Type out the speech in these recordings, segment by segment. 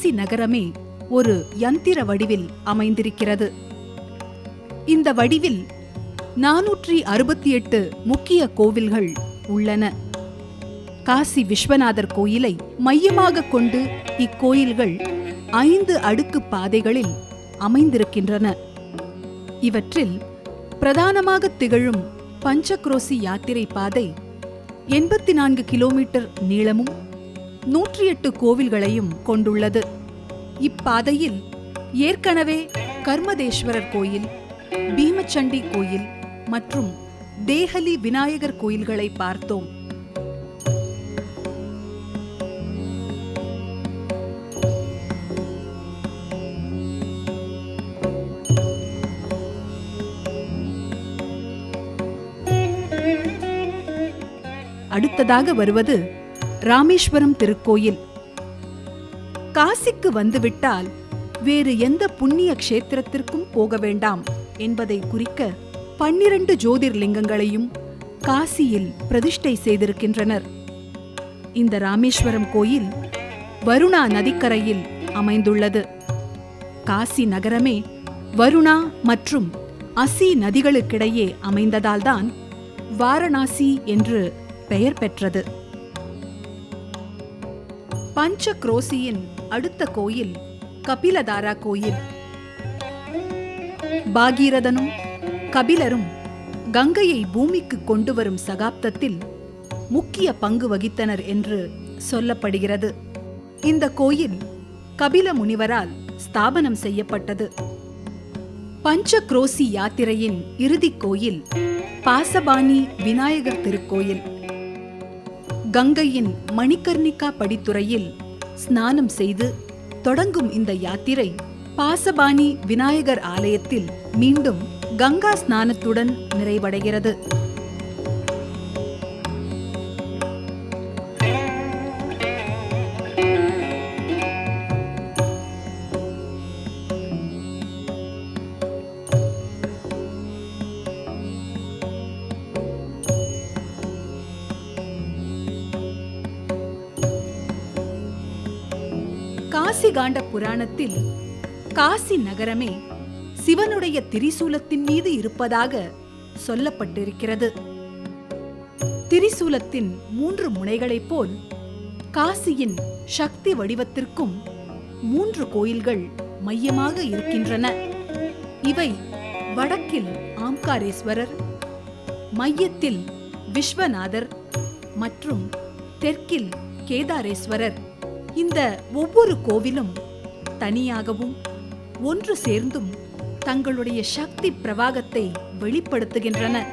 காசி நகரமே ஒரு யந்திர வடிவில் அமைந்திருக்கிறது. இந்த வடிவில் 468 முக்கிய கோவில்கள் உள்ளன. காசி விஸ்வநாதர் கோயிலை மையமாக கொண்டு இக்கோயில்கள் 5 அடுக்கு பாதைகளில் அமைந்திருக்கின்றன. இவற்றில் பிரதானமாக திகழும் பஞ்சக்ரோசி யாத்திரை பாதை 84 கிலோமீட்டர் நீளமும் 108 கோவில்களையும் கொண்டுள்ளது. இப்பாதையில் ஏற்கனவே கர்மதேஸ்வரர் கோயில், பீமச்சண்டி கோயில் மற்றும் தேஹலி விநாயகர் கோயில்களை பார்த்தோம். அடுத்ததாக வருவது ராமேஸ்வரம் திருக்கோயில். காசிக்கு வந்துவிட்டால் வேறு எந்த புண்ணிய க்ஷேத்திரத்திற்கும் போக வேண்டாம் என்பதை குறிக்க 12 ஜோதிர்லிங்கங்களையும் காசியில் பிரதிஷ்டை செய்திருக்கின்றனர். இந்த ராமேஸ்வரம் கோயில் வருணா நதிக்கரையில் அமைந்துள்ளது. காசி நகரமே வருணா மற்றும் அசி நதிகளுக்கிடையே அமைந்ததால்தான் வாரணாசி என்று பெயர் பெற்றது. பஞ்சக்ரோசியின் அடுத்த கோயில் கபிலதாரா கோயில். பாகீரதனும் கபிலரும் கங்கையை பூமிக்கு கொண்டு வரும் சகாப்தத்தில் முக்கிய பங்கு வகித்தனர் என்று சொல்லப்படுகிறது. இந்த கோயில் கபில முனிவரால் ஸ்தாபனம் செய்யப்பட்டது. பஞ்சக்ரோசி யாத்திரையின் இறுதிக் கோயில் பாசபாணி விநாயகர் திருக்கோயில். கங்கையின் மணிகர்ணிகா படித்துறையில் ஸ்நானம் செய்து தொடங்கும் இந்த யாத்திரை பாசபாணி விநாயகர் ஆலயத்தில் மீண்டும் கங்கா ஸ்நானத்துடன் நிறைவடைகிறது. காசி காண்ட புராணத்தில் காசி நகரமே சிவனுடைய திரிசூலத்தின் மீது இருப்பதாக சொல்லப்பட்டிருக்கிறது. திரிசூலத்தின் 3 முனைகளைப் போல் காசியின் சக்தி வடிவத்திற்கும் 3 கோயில்கள் மையமாக இருக்கின்றன. இவை வடக்கில் ஆம்காரேஸ்வரர், மையத்தில் விஸ்வநாதர் மற்றும் தெற்கில் கேதாரேஸ்வரர். இந்த ஒவ்வொரு கோவிலும் தனியாகவும் ஒன்று சேர்ந்தும் தங்களுடைய சக்தி பிரவாகத்தை வெளிப்படுத்துகின்றன.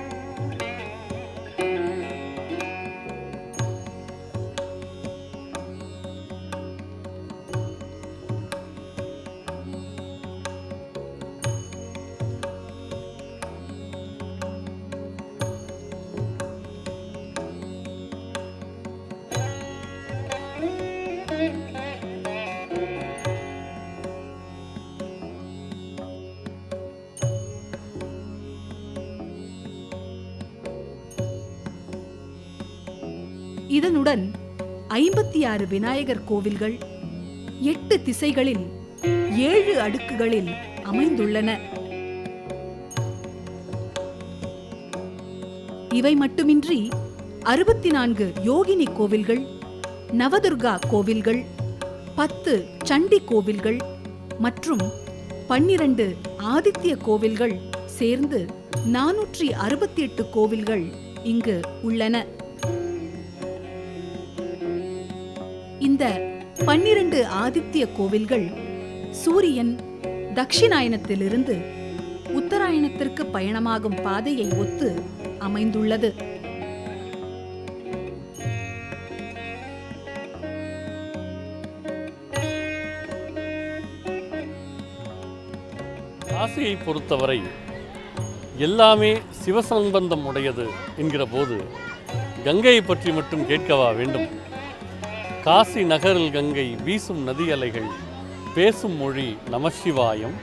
இதனுடன் 56 விநாயகர் கோவில்கள் 8 திசைகளில் 7 அடுக்குகளில் அமைந்துள்ளன. இவை மட்டுமின்றி 64 யோகினி கோவில்கள், நவதுர்கா கோவில்கள், 10 சண்டி கோவில்கள் மற்றும் 12 ஆதித்ய கோவில்கள் சேர்ந்து 468 கோவில்கள் இங்கு உள்ளன. இந்த 12 ஆதித்ய கோவில்கள் சூரியன் தட்சிணாயனத்திலிருந்து உத்தராயணத்திற்கு பயணமாகும் பாதையை ஒத்து அமைந்துள்ளது. காசியை பொறுத்தவரை எல்லாமே சிவசம்பந்தம் உடையது என்கிற போது கங்கையை பற்றி மட்டும் கேட்கவா வேண்டும்? காசி நகரில் கங்கை வீசும் நதி அலைகள் பேசும் மொழி நமசிவாயம்,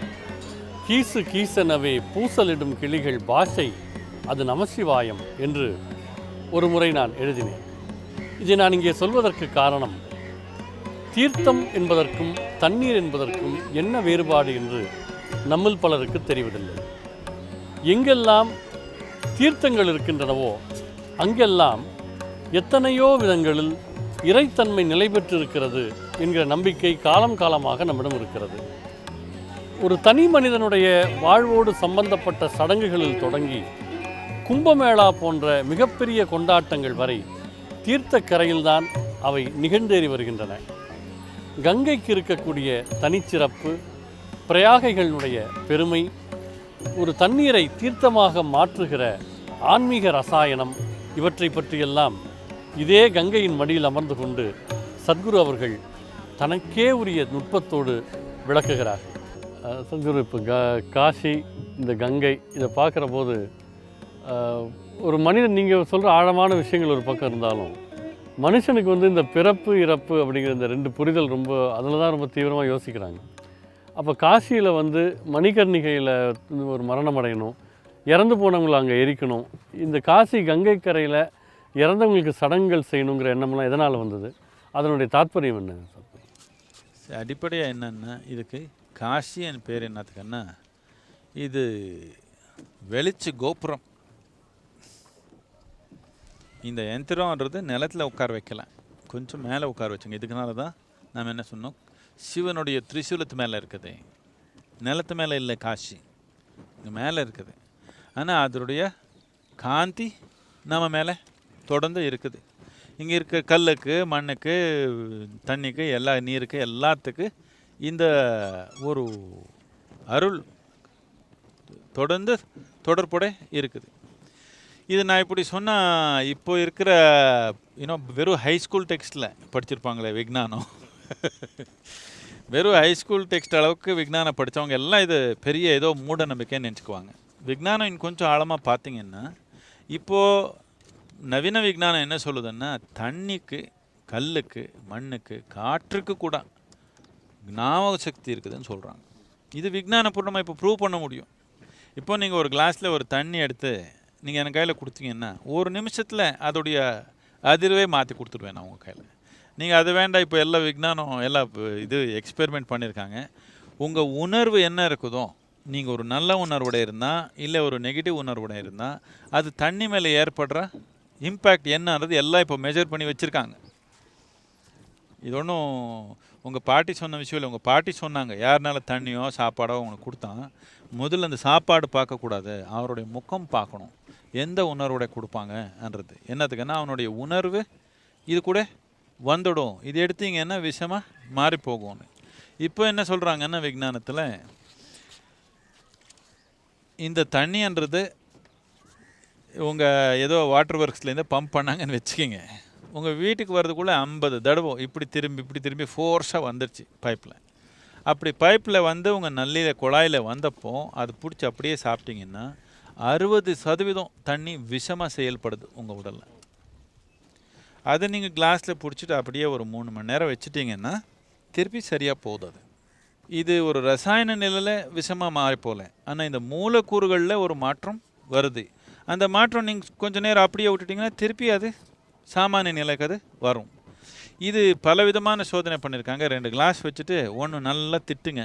கீசு கீசனவே பூசலிடும் கிளிகள் பாஷை அது நமசிவாயம் என்று ஒரு முறை நான் எழுதினேன். இதை நான் இங்கே சொல்வதற்கு காரணம், தீர்த்தம் என்பதற்கும் தண்ணீர் என்பதற்கும் என்ன வேறுபாடு என்று நம்மில் பலருக்கு தெரிவதில்லை. எங்கெல்லாம் தீர்த்தங்கள் இருக்கின்றனவோ அங்கெல்லாம் எத்தனையோ விதங்களில் இறைத்தன்மை நிலை பெற்றிருக்கிறது என்கிற நம்பிக்கை காலம் காலமாக நம்மிடம் இருக்கிறது. ஒரு தனி மனிதனுடைய வாழ்வோடு சம்பந்தப்பட்ட சடங்குகளில் தொடங்கி கும்பமேளா போன்ற மிகப்பெரிய கொண்டாட்டங்கள் வரை தீர்த்த கரையில்தான் அவை நிகழ்ந்தேறி வருகின்றன. கங்கைக்கு இருக்கக்கூடிய தனிச்சிறப்பு, பிரயாகைகளுடைய பெருமை, ஒரு தண்ணீரை தீர்த்தமாக மாற்றுகிற ஆன்மீக ரசாயனம், இவற்றை பற்றியெல்லாம் இதே கங்கையின் மடியில் அமர்ந்து கொண்டு சத்குரு அவர்கள் தனக்கே உரிய நுட்பத்தோடு விளக்குகிறார். சத்குரு, இப்போ காசி, இந்த கங்கை, இதை பார்க்குற போது ஒரு மனிதன், நீங்கள் சொல்கிற ஆழமான விஷயங்கள் ஒரு பக்கம் இருந்தாலும் மனுஷனுக்கு இந்த பிறப்பு இறப்பு அப்படிங்கிற இந்த ரெண்டு புரிதல் ரொம்ப, அதில் தான் ரொம்ப தீவிரமாக யோசிக்கிறாங்க. அப்போ காசியில் மணிகர்ணிகையில் ஒரு மரணம் அடையணும், இறந்து போனவங்களை அங்கே எரிக்கணும், இந்த காசி கங்கை கரையில் இறந்தவங்களுக்கு சடங்குகள் செய்யணுங்கிற எண்ணம்லாம் எதனால் வந்தது? அதனுடைய தாற்பயம் என்ன? அடிப்படையாக என்னென்னா, இதுக்கு காசின்னு பேர் என்னத்துக்குன்னா, இது வெளிச்சு கோபுரம். இந்த யந்திரம்ன்றது நிலத்தில் உட்கார வைக்கலாம், கொஞ்சம் மேலே உட்கார வச்சுங்க. இதுக்குனால தான் நாம் என்ன சொன்னோம், சிவனுடைய திரிசூலத்து மேலே இருக்குது, நிலத்து மேலே இல்லை காசி, இங்கே மேலே இருக்குது. ஆனால் அதனுடைய காந்தி நம்ம மேலே தொடர்ந்து இருக்குது. இங்கே இருக்க கல்லுக்கு, மண்ணுக்கு, தண்ணிக்கு, நீருக்கு, எல்லாத்துக்கு இந்த ஒரு அருள் தொடர்ந்து தொடர்புடைய இருக்குது. இது நான் இப்படி சொன்னால், இப்போ இருக்கிற வெறும் ஹைஸ்கூல் டெக்ஸ்ட்டில் படிச்சிருப்பாங்களே விஞ்ஞானம், வெறும் ஹைஸ்கூல் டெக்ஸ்ட் அளவுக்கு விஞ்ஞானம் படித்தவங்க எல்லாம் இது பெரிய ஏதோ மூட நம்பிக்கைன்னு நினச்சிக்குவாங்க. விஞ்ஞானம் இன்னும் கொஞ்சம் ஆழமாக பார்த்தீங்கன்னா, இப்போது நவீன விஞ்ஞானம் என்ன சொல்லுதுன்னா, தண்ணிக்கு, கல்லுக்கு, மண்ணுக்கு, காற்றுக்கு கூட ஞாபக சக்தி இருக்குதுன்னு சொல்கிறாங்க. இது விஞ்ஞானபூர்வமாக இப்போ ப்ரூவ் பண்ண முடியும். இப்போ நீங்கள் ஒரு கிளாஸில் ஒரு தண்ணி எடுத்து நீங்கள் என் கையில் கொடுத்தீங்கன்னா, ஒரு நிமிஷத்தில் அதோடைய அதிர்வே மாற்றி கொடுத்துருவேன் நான் உங்கள் கையில். நீங்கள் அது வேண்டாம், இப்போ எல்லா விஞ்ஞானம் எல்லாம் இது எக்ஸ்பெரிமெண்ட் பண்ணியிருக்காங்க. உங்கள் உணர்வு என்ன இருக்குதோ, நீங்கள் ஒரு நல்ல உணர்வோட இருந்தால், இல்லை ஒரு நெகட்டிவ் உணர்வோட இருந்தால், அது தண்ணி மேலே ஏற்படுற இம்பேக்ட் என்னன்றது எல்லாம் இப்போ மெஜர் பண்ணி வச்சுருக்காங்க. இது ஒன்றும் உங்கள் பாட்டி சொன்ன விஷயம் இல்லை. உங்கள் பாட்டி சொன்னாங்க, யாருனால தண்ணியோ சாப்பாடோ உங்களுக்கு கொடுத்தான், முதல்ல அந்த சாப்பாடு பார்க்கக்கூடாது, அவருடைய முகம் பார்க்கணும், எந்த உணர்வோட கொடுப்பாங்கன்றது. என்னத்துக்குன்னா, அவனுடைய உணர்வு இது கூட வந்துடும், இது எடுத்தீங்கன்னா விஷமாக மாறி போகும்னு. இப்போ என்ன சொல்கிறாங்கன்னா விஞ்ஞானத்தில், இந்த தண்ணின்றது உங்கள் ஏதோ வாட்டர் ஒர்க்ஸ்லேருந்து பம்ப் பண்ணாங்கன்னு வச்சுக்கிங்க, உங்கள் வீட்டுக்கு வர்றதுக்குள்ளே 50 தடவை இப்படி திரும்பி ஃபோர்ஸாக வந்துடுச்சு பைப்பில். அப்படி பைப்பில் உங்கள் நல்லியில் குழாயில் வந்தப்போ அது பிடிச்சி அப்படியே சாப்பிட்டீங்கன்னா 60% தண்ணி விஷமாக செயல்படுது உங்கள் உடலில். அதை நீங்கள் கிளாஸில் பிடிச்சிட்டு அப்படியே ஒரு 3 மணி நேரம் வச்சுட்டிங்கன்னா திருப்பி சரியாக போகுது. அது இது ஒரு ரசாயன நிலையில் விஷமாக மாறி போகல, ஆனால் இந்த மூலக்கூறுகளில் ஒரு மாற்றம் வருது. அந்த மாற்றம் நீங்கள் கொஞ்சம் நேரம் அப்படியே விட்டுட்டிங்கன்னா திருப்பி அது சாமானிய நிலைக்கு அது வரும். இது பலவிதமான சோதனை பண்ணியிருக்காங்க. 2 கிளாஸ் வச்சுட்டு ஒன்று நல்லா திட்டுங்க,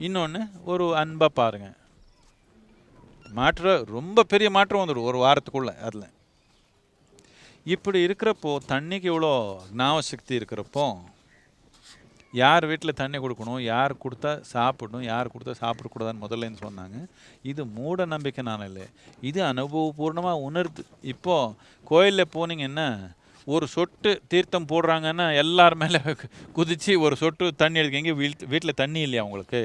இன்னொன்று ஒரு அன்பாக பாருங்கள். ரொம்ப பெரிய மாற்றம் வந்துடும் ஒரு வாரத்துக்குள்ளே. அதில் இப்படி இருக்கிறப்போ, தண்ணிக்கு இவ்வளோ ஞாபக சக்தி இருக்கிறப்போ, யார் வீட்டில் தண்ணி கொடுக்கணும், யார் கொடுத்தா சாப்பிடணும், யார் கொடுத்தா சாப்பிடக்கூடாதுன்னு முதல்லன்னு சொன்னாங்க. இது மூட நம்பிக்கை நான் இல்லை, இது அனுபவபூர்ணமாக உணர்து. இப்போது கோயிலில் போனீங்கன்னா ஒரு சொட்டு தீர்த்தம் போடுறாங்கன்னா எல்லார் மேலே குதித்து ஒரு சொட்டு தண்ணி எடுக்கீங்க. வீட்டில் தண்ணி இல்லையா உங்களுக்கு?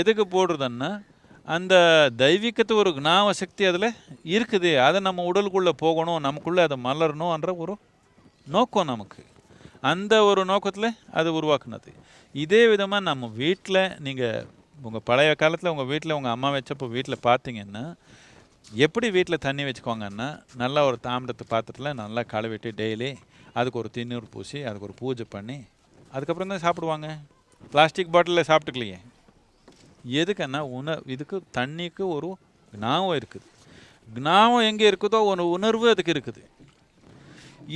எதுக்கு போடுறதுன்னா, அந்த தெய்வீகத்து ஒரு ஞாபக சக்தி அதில் இருக்குது, அதை நம்ம உடலுக்குள்ளே போகணும், நமக்குள்ளே அதை மலரணும்ன்ற ஒரு நோக்கம் நமக்கு. அந்த ஒரு நோக்கத்தில் அது உருவாக்குனது. இதே விதமாக நம்ம வீட்டில், நீங்கள் உங்கள் பழைய காலத்தில் உங்கள் வீட்டில் உங்கள் அம்மா வச்சப்போ வீட்டில் பார்த்தீங்கன்னா, எப்படி வீட்டில் தண்ணி வச்சுக்கோங்கன்னா, நல்லா ஒரு தாமிரத்து பாத்திரத்தில் நல்லா கழுவிட்டு டெய்லி அதுக்கு ஒரு திண்ணூறு பூசி அதுக்கு ஒரு பூஜை பண்ணி அதுக்கப்புறம் தான் சாப்பிடுவாங்க. பிளாஸ்டிக் பாட்டிலில் சாப்பிட்டுக்கலையே. எதுக்குன்னா இதுக்கு தண்ணிக்கு ஒரு ஞாபகம் இருக்குது. ஞாபகம் எங்கே இருக்குதோ ஒரு உணர்வு அதுக்கு இருக்குது.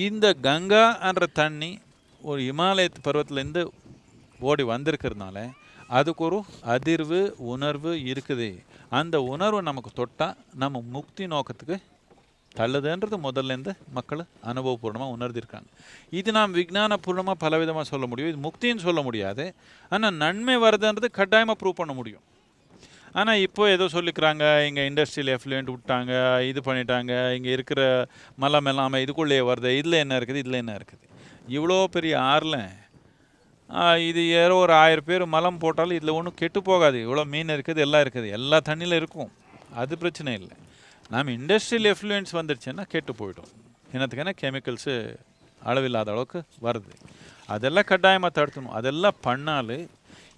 இந்த கங்கான்ற தண்ணி ஒரு இமாலய பருவத்திலேருந்து ஓடி வந்திருக்கிறதுனால அதுக்கு ஒரு அதிர்வு உணர்வு இருக்குது. அந்த உணர்வு நமக்கு தொட்டால் நம்ம முக்தி நோக்கத்துக்கு தள்ளுதுன்றது முதல்லேருந்து மக்கள் அனுபவபூர்ணமாக உணர்ந்திருக்காங்க. இது நாம் விஞ்ஞானபூர்ணமாக பலவிதமாக சொல்ல முடியும். இது முக்தின்னு சொல்ல முடியாது, ஆனால் நன்மை வருதுன்றது கட்டாயமாக ப்ரூவ் பண்ண முடியும். ஆனால் இப்போ ஏதோ சொல்லிக்கிறாங்க, இங்கே இண்டஸ்ட்ரியல் எஃப்ளூயன்ட் விட்டாங்க, இது பண்ணிட்டாங்க, இங்கே இருக்கிற மலம் எல்லாமே இதுக்குள்ளேயே வருது, இதில் என்ன இருக்குது இதில் என்ன இருக்குது. இவ்வளோ பெரிய ஆறில் இது ஏதோ ஒரு 1000 பேர் மலம் போட்டாலும் இதில் ஒன்றும் கெட்டு போகாது. இவ்வளோ மீன் இருக்குது, எல்லாம் இருக்குது, எல்லா தண்ணியில் இருக்கும், அது பிரச்சனை இல்லை. நாம் இண்டஸ்ட்ரியல் எஃப்ளூயன்ஸ் வந்துடுச்சுன்னா கெட்டு போய்டும். என்னத்துக்குன்னா கெமிக்கல்ஸு அளவில்லாத அளவுக்கு வருது. அதெல்லாம் கட்டாயமாக தடுக்கணும். அதெல்லாம் பண்ணால்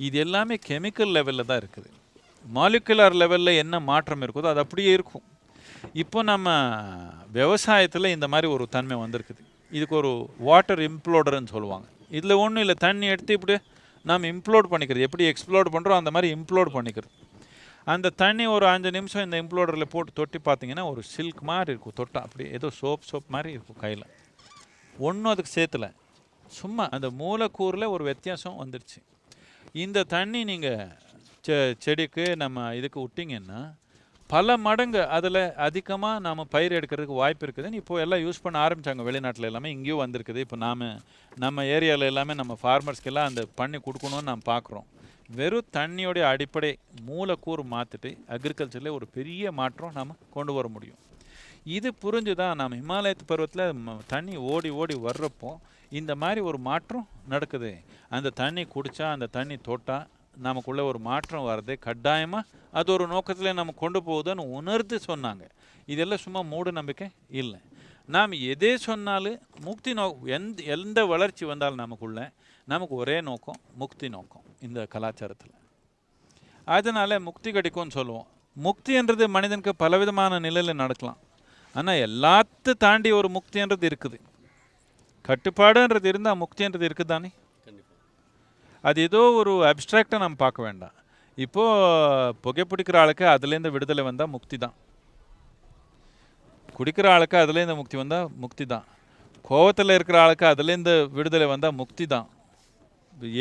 இது எல்லாமே கெமிக்கல் லெவலில் தான் இருக்குது. மாலிகுலர் லெவலில் என்ன மாற்றம் இருக்குதோ அது அப்படியே இருக்கும். இப்போ நம்ம விவசாயத்தில் இந்த மாதிரி ஒரு தன்மை வந்திருக்குது. இதுக்கு ஒரு வாட்டர் இம்ப்ளோடர்னு சொல்லுவாங்க. இதில் ஒன்றும் இல்லை, தண்ணி எடுத்து இப்படி நாம் இம்ப்ளோட் பண்ணிக்கிறது. எப்படி எக்ஸ்ப்ளோட் பண்ணுறோம் அந்த மாதிரி இம்ப்ளோட் பண்ணிக்கிறது. அந்த தண்ணி ஒரு 5 நிமிஷம் இந்த இம்ப்ளோடரில் போட்டு தொட்டி பார்த்தீங்கன்னா ஒரு சில்க் மாதிரி இருக்கும். தொட்டா அப்படி ஏதோ சோப் மாதிரி இருக்கும் கையில். ஒன்றும் அதுக்கு சேர்த்துல, சும்மா அந்த மூலக்கூறில் ஒரு வித்தியாசம் வந்துடுச்சு. இந்த தண்ணி நீங்கள் செடிக்கு நம்ம இதுக்கு விட்டிங்கன்னா பல மடங்கு அதில் அதிகமாக நாம் பயிர் எடுக்கிறதுக்கு வாய்ப்பு இருக்குதுன்னு இப்போ எல்லாம் யூஸ் பண்ண ஆரம்பித்தாங்க. வெளிநாட்டில் எல்லாமே இங்கேயும் வந்திருக்குது. இப்போ நம்ம ஏரியாவில் எல்லாமே நம்ம ஃபார்மர்ஸ்க்கெல்லாம் அந்த பண்ணி கொடுக்கணும்னு நாம் பார்க்குறோம். வெறும் தண்ணியோடைய அடிப்படை மூலக்கூறு மாற்றிட்டு அக்ரிகல்ச்சரில் ஒரு பெரிய மாற்றம் நாம் கொண்டு வர முடியும். இது புரிஞ்சு தான் நாம் இமாலயத்து பருவத்தில் தண்ணி ஓடி ஓடி வர்றப்போ இந்த மாதிரி ஒரு மாற்றம் நடக்குது. அந்த தண்ணி குடித்தா, அந்த தண்ணி தொட்டால் நமக்குள்ளே ஒரு மாற்றம் வர்றது கட்டாயமாக அது ஒரு நோக்கத்தில் நம்ம கொண்டு போகுதுன்னு உணர்ந்து சொன்னாங்க. இதெல்லாம் சும்மா மூட நம்பிக்கை இல்லை. நாம் எதே சொன்னாலும் முக்தி எந்த வளர்ச்சி வந்தாலும் நமக்கு ஒரே நோக்கம், முக்தி நோக்கம் இந்த கலாச்சாரத்தில். அதனால் முக்தி கிடைக்கும்னு சொல்லுவோம். முக்தின்றது மனிதனுக்கு பலவிதமான நிலையில் நடக்கலாம். ஆனால் எல்லாத்தையும் தாண்டி ஒரு முக்தின்றது இருக்குது. கட்டுப்பாடுன்றது இருந்தால் முக்தின்றது இருக்குது தானே. அது ஏதோ ஒரு அப்ட்ராக்டாக நம்ம பார்க்க வேண்டாம். இப்போது புகைப்பிடிக்கிற ஆளுக்கு அதுலேருந்து விடுதலை வந்தால் முக்தி தான். குடிக்கிற ஆளுக்கு அதுலேருந்து முக்தி வந்தால் முக்தி தான். கோவத்தில் இருக்கிற ஆளுக்கு அதுலேருந்து விடுதலை வந்தால் முக்தி தான்.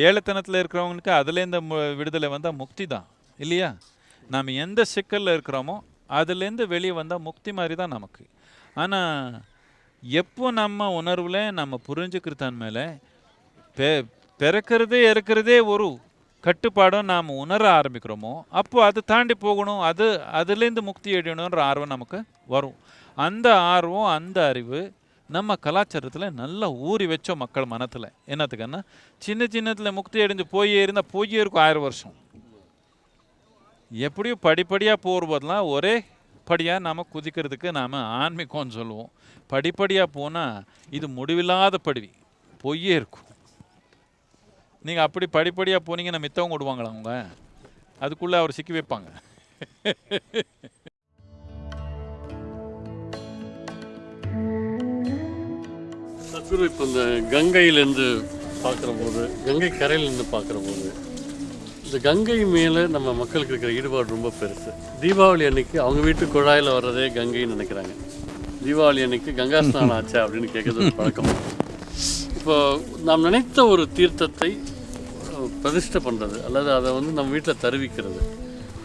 ஏழைத்தனத்தில் இருக்கிறவங்களுக்கு அதுலேருந்து விடுதலை வந்தால் முக்தி தான், இல்லையா? நாம் எந்த சிக்கலில் இருக்கிறோமோ அதுலேருந்து வெளியே வந்தால் முக்தி மாதிரி தான் நமக்கு. ஆனால் எப்போ நம்ம உணர்வில் நம்ம புரிஞ்சுக்கிற தன்மையில் பிறக்கிறதே இருக்கிறதே ஒரு கட்டுப்பாடும் நாம் உணர ஆரம்பிக்கிறோமோ அப்போது அதை தாண்டி போகணும், அதுலேருந்து முக்தி அடையணுன்ற ஆர்வம் நமக்கு வரும். அந்த ஆர்வம், அந்த அறிவு நம்ம கலாச்சாரத்தில் நல்லா ஊறி வச்சோம் மக்கள் மனத்தில். என்னத்துக்குன்னா சின்னத்தில் முக்தி அடைஞ்சு போயே இருக்கும் 1000 வருஷம். எப்படியும் படிப்படியாக போகிறபோதெல்லாம் ஒரே படியாக நாம் குதிக்கிறதுக்கு நாம் ஆன்மீகம்னு சொல்லுவோம். படிப்படியாக போனால் இது முடிவில்லாத படிவி பொய்யே இருக்கும். நீங்கள் அப்படி படிப்படியாக போனீங்கன்னா மித்தவங்க விடுவாங்களா? அவங்க அதுக்குள்ளே அவர் சிக்கி வைப்பாங்க. சத்குரு, இப்போ இந்த கங்கையிலேருந்து பார்க்குற போது, கங்கை கரையிலேருந்து பார்க்குற போது, இந்த கங்கை மேலே நம்ம மக்களுக்கு இருக்கிற ஈடுபாடு ரொம்ப பெருசு. தீபாவளி அன்னைக்கு அவங்க வீட்டு குழாயில் வர்றதே கங்கைன்னு நினைக்கிறாங்க. தீபாவளி அன்னைக்கு கங்கா ஸ்நானம் ஆச்சா அப்படின்னு கேட்குறது ஒரு பழக்கம். இப்போ நாம் நினைத்த ஒரு தீர்த்தத்தை பிரதிஷ்டை பண்ணுறது அல்லது அதை நம்ம வீட்டில் தருவிக்கிறது,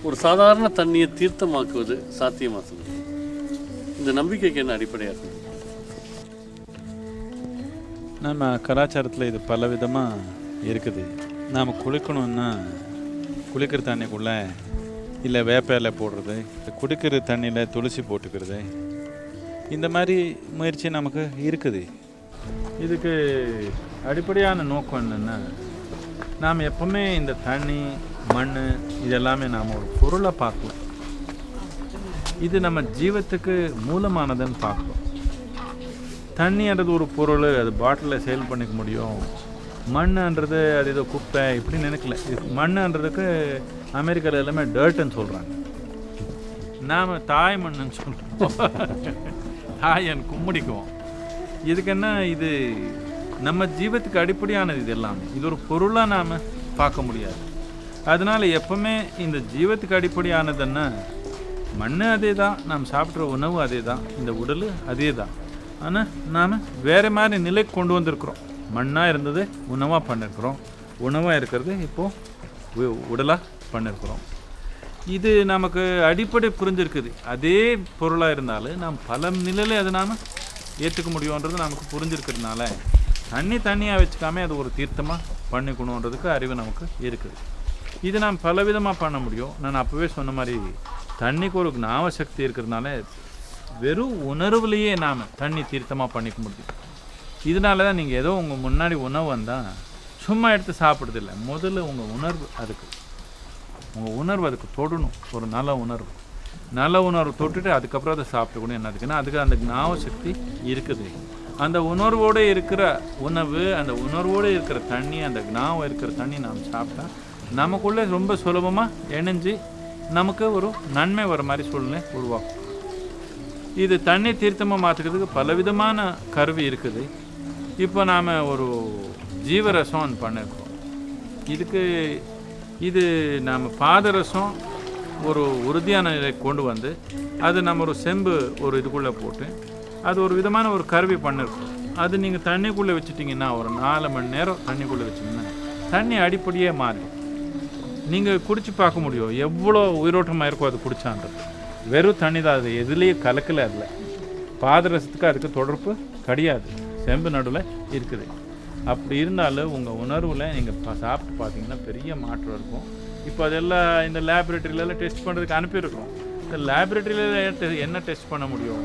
ஒரு சாதாரண தண்ணியை தீர்த்தமாக்குவது சாத்தியமாக சொல்லுது. இந்த நம்பிக்கைக்கு என்ன அடிப்படையாக இருக்குது? நம்ம கலாச்சாரத்தில் இது பல விதமாக இருக்குது. நாம் குளிக்கணுன்னா குளிக்கிற தண்ணிக்குள்ளே இல்லை வேப்ப இலை போடுறது, குடிக்கிற தண்ணியில் துளசி போட்டுக்கிறது, இந்த மாதிரி முயற்சி நமக்கு இருக்குது. இதுக்கு அடிப்படையான நோக்கம் என்னென்னா, நாம் எப்பவுமே இந்த தண்ணி, மண் இதெல்லாமே நாம் ஒரு பொருளை பார்க்கலாம். இது நம்ம ஜீவத்துக்கு மூலமானதுன்னு பார்க்கலாம். தண்ணின்றது ஒரு பொருள், அது பாட்டிலில் சேல் பண்ணிக்க முடியும். மண்ணுன்றது அது ஏதோ குப்பை இப்படி நினைக்கல. இது மண்ணுன்றதுக்கு அமெரிக்காவில் எல்லாமே டர்ட்டுன்னு சொல்கிறாங்க. நாம் தாய் மண்ணுன்னு சொல்கிறோம். தாயன் கும்முடிக்குவோம். இதுக்கு என்ன, இது நம்ம ஜீவத்துக்கு அடிப்படையானது. இது எல்லாமே இது ஒரு பொருளாக நாம் பார்க்க முடியாது. அதனால் எப்பவுமே இந்த ஜீவத்துக்கு அடிப்படையானதுன்னா மண் அதே தான், நாம் சாப்பிட்ற உணவு அதே தான், இந்த உடல் அதே தான். ஆனால் நாம் வேறு மாதிரி நிலைக்கு கொண்டு வந்திருக்கிறோம். மண்ணாக இருந்தது உணவாக பண்ணியிருக்கிறோம், உணவாக இருக்கிறது இப்போது உடலாக பண்ணியிருக்கிறோம். இது நமக்கு அடிப்படை புரிஞ்சிருக்குது. அதே பொருளாக இருந்தாலும் நாம் பல நிலையில் அதை நாம் ஏற்றுக்க முடியுன்றது நமக்கு புரிஞ்சிருக்கிறதுனால தண்ணியாக வச்சுக்காமல் அது ஒரு தீர்த்தமாக பண்ணிக்கணுன்றதுக்கு அறிவு நமக்கு இருக்குது. இது நாம் பலவிதமாக பண்ண முடியும். நான் அப்போவே சொன்ன மாதிரி தண்ணிக்கு ஒரு ஞாபக சக்தி இருக்கிறதுனால வெறும் உணர்வுலேயே நாம் தண்ணி தீர்த்தமாக பண்ணிக்க முடியும். இதனால தான் நீங்கள் ஏதோ உங்கள் முன்னாடி உணவு வந்தால் சும்மா எடுத்து சாப்பிட்றதில்ல. முதல்ல உங்கள் உணர்வு அதுக்கு தொடணும். ஒரு நல்ல உணர்வு தொட்டுட்டு அதுக்கப்புறம் அதை சாப்பிட்டுக்கணும். என்னதுக்குன்னா அதுக்கு அந்த ஞாபக சக்தி இருக்குது. அந்த உணர்வோடு இருக்கிற உணவு, அந்த உணர்வோடு இருக்கிற தண்ணி, அந்த ஞாபகம் இருக்கிற தண்ணி நாம் சாப்பிட்டா நமக்குள்ளே ரொம்ப சுலபமாக இணைஞ்சு நமக்கு ஒரு நன்மை வர மாதிரி சூழ்நிலை உருவாக்கும். இது தண்ணி தீர்த்தமாக மாற்றுக்கிறதுக்கு பலவிதமான கருவி இருக்குது. இப்போ நாம் ஒரு ஜீவரசம் பண்ணியிருக்கோம். இது நாம் பாதரசம் ஒரு உறுதியான நிலைக்கு கொண்டு வந்து அது நம்ம ஒரு செம்பு ஒரு இதுக்குள்ளே போட்டு அது ஒரு விதமான ஒரு கருவி பண்ணியிருக்கோம். அது நீங்கள் தண்ணிக்குள்ளே வச்சுட்டிங்கன்னா ஒரு 4 மணி நேரம் தண்ணிக்குள்ளே வச்சிங்கன்னா தண்ணி அடிப்படையே மாறிடும். நீங்கள் குடித்து பார்க்க முடியும் எவ்வளோ உயிரோட்டமாக இருக்கோ அது குடிச்சான்றது. வெறும் தண்ணி தான், அது எதுலேயே கலக்கலை. அதில் பாதரசத்துக்கு அதுக்கு தொடர்பு கிடையாது, செம்பு நடுவில் இருக்குது. அப்படி இருந்தாலும் உங்கள் உணர்வில் நீங்கள் சாப்பிட்டு பார்த்தீங்கன்னா பெரிய மாற்றம் இருக்கும். இப்போ அதெல்லாம் இந்த லேபரேட்டரியிலலாம் டெஸ்ட் பண்ணுறதுக்கு அனுப்பியிருக்கிறோம். இந்த லேபரேட்டரியில் என்ன டெஸ்ட் பண்ண முடியும்?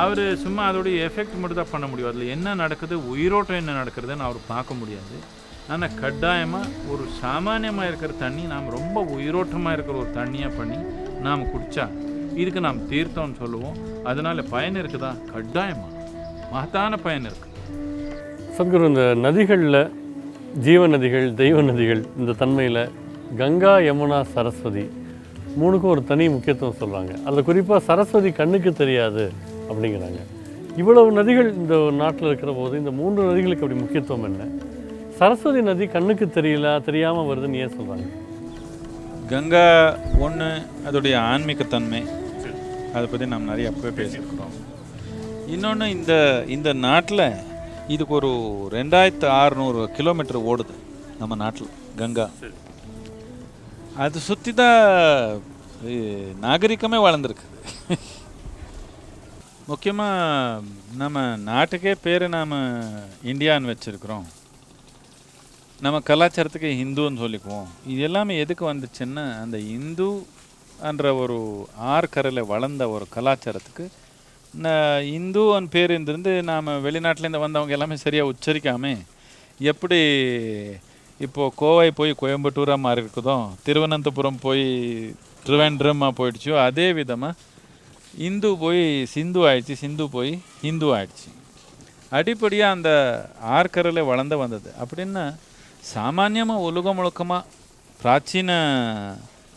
அவர் சும்மா அதோடைய எஃபெக்ட் மட்டும் தான் பண்ண முடியும். அதில் என்ன நடக்குது, உயிரோட்டம் என்ன நடக்கிறதுன்னு அவர் பார்க்க முடியாது. ஆனால் கட்டாயமாக ஒரு சாமானியமாக இருக்கிற தண்ணி நாம் ரொம்ப உயிரோட்டமாக இருக்கிற ஒரு தண்ணியாக பண்ணி நாம் குடித்தா இதுக்கு நாம் தீர்த்தம்னு சொல்லுவோம். அதனால் பயன் இருக்குதா? கட்டாயமாக மகத்தான பயன் இருக்குது. சத்குரு, இந்த நதிகளில் ஜீவ நதிகள், தெய்வ நதிகள், இந்த தன்மையில் கங்கா, யமுனா, சரஸ்வதி 3க்கும் ஒரு தனி முக்கியத்துவம் சொல்கிறாங்க. அதில் குறிப்பாக சரஸ்வதி கண்ணுக்கு தெரியாது அப்படிங்கிறாங்க. இவ்வளவு நதிகள் இந்த நாட்டில் இருக்கிற போது இந்த 3 நதிகளுக்கு அப்படி முக்கியத்துவம் என்ன? சரஸ்வதி நதி கண்ணுக்கு தெரியாமல் வருதுன்னு ஏன் சொல்கிறாங்க? கங்கா ஒன்று அதோடைய ஆன்மீகத்தன்மை, அதை பற்றி நாம் நிறைய அப்பவே பேசியிருக்கிறோம். இன்னொன்று இந்த நாட்டில் இதுக்கு ஒரு 2600 கிலோமீட்டர் ஓடுது நம்ம நாட்டில் கங்கா. அது சுற்றி தான் நாகரிகமே வளர்ந்துருக்கு. முக்கியமாக நம்ம நாட்டுக்கே பேர் நாம் இந்தியான்னு வச்சுருக்கிறோம். நம்ம கலாச்சாரத்துக்கு ஹிந்துன்னு சொல்லிக்குவோம். இது எல்லாமே எதுக்கு வந்துச்சுன்னா அந்த இந்துன்ற ஒரு ஆற்கரையில் வளர்ந்த ஒரு கலாச்சாரத்துக்கு இந்துன்னு பேர் இருந்திருந்து நாம் வெளிநாட்டிலேருந்து வந்தவங்க எல்லாமே சரியாக உச்சரிக்காமல் எப்படி இப்போது கோவை போய் கோயம்புத்தூராக மாறி இருக்குதோ, திருவனந்தபுரம் போய் திருவேண்டரமாக போயிடுச்சோ, அதே விதமாக இந்து போய் சிந்து ஆயிடுச்சு, சிந்து போய் ஹிந்து ஆயிடுச்சு. அடிப்படையாக அந்த ஆற்கரையில் வளர்ந்து வந்தது. அப்படின்னா சாமானியமாக உலகம் முழுக்கமாக பிராச்சீன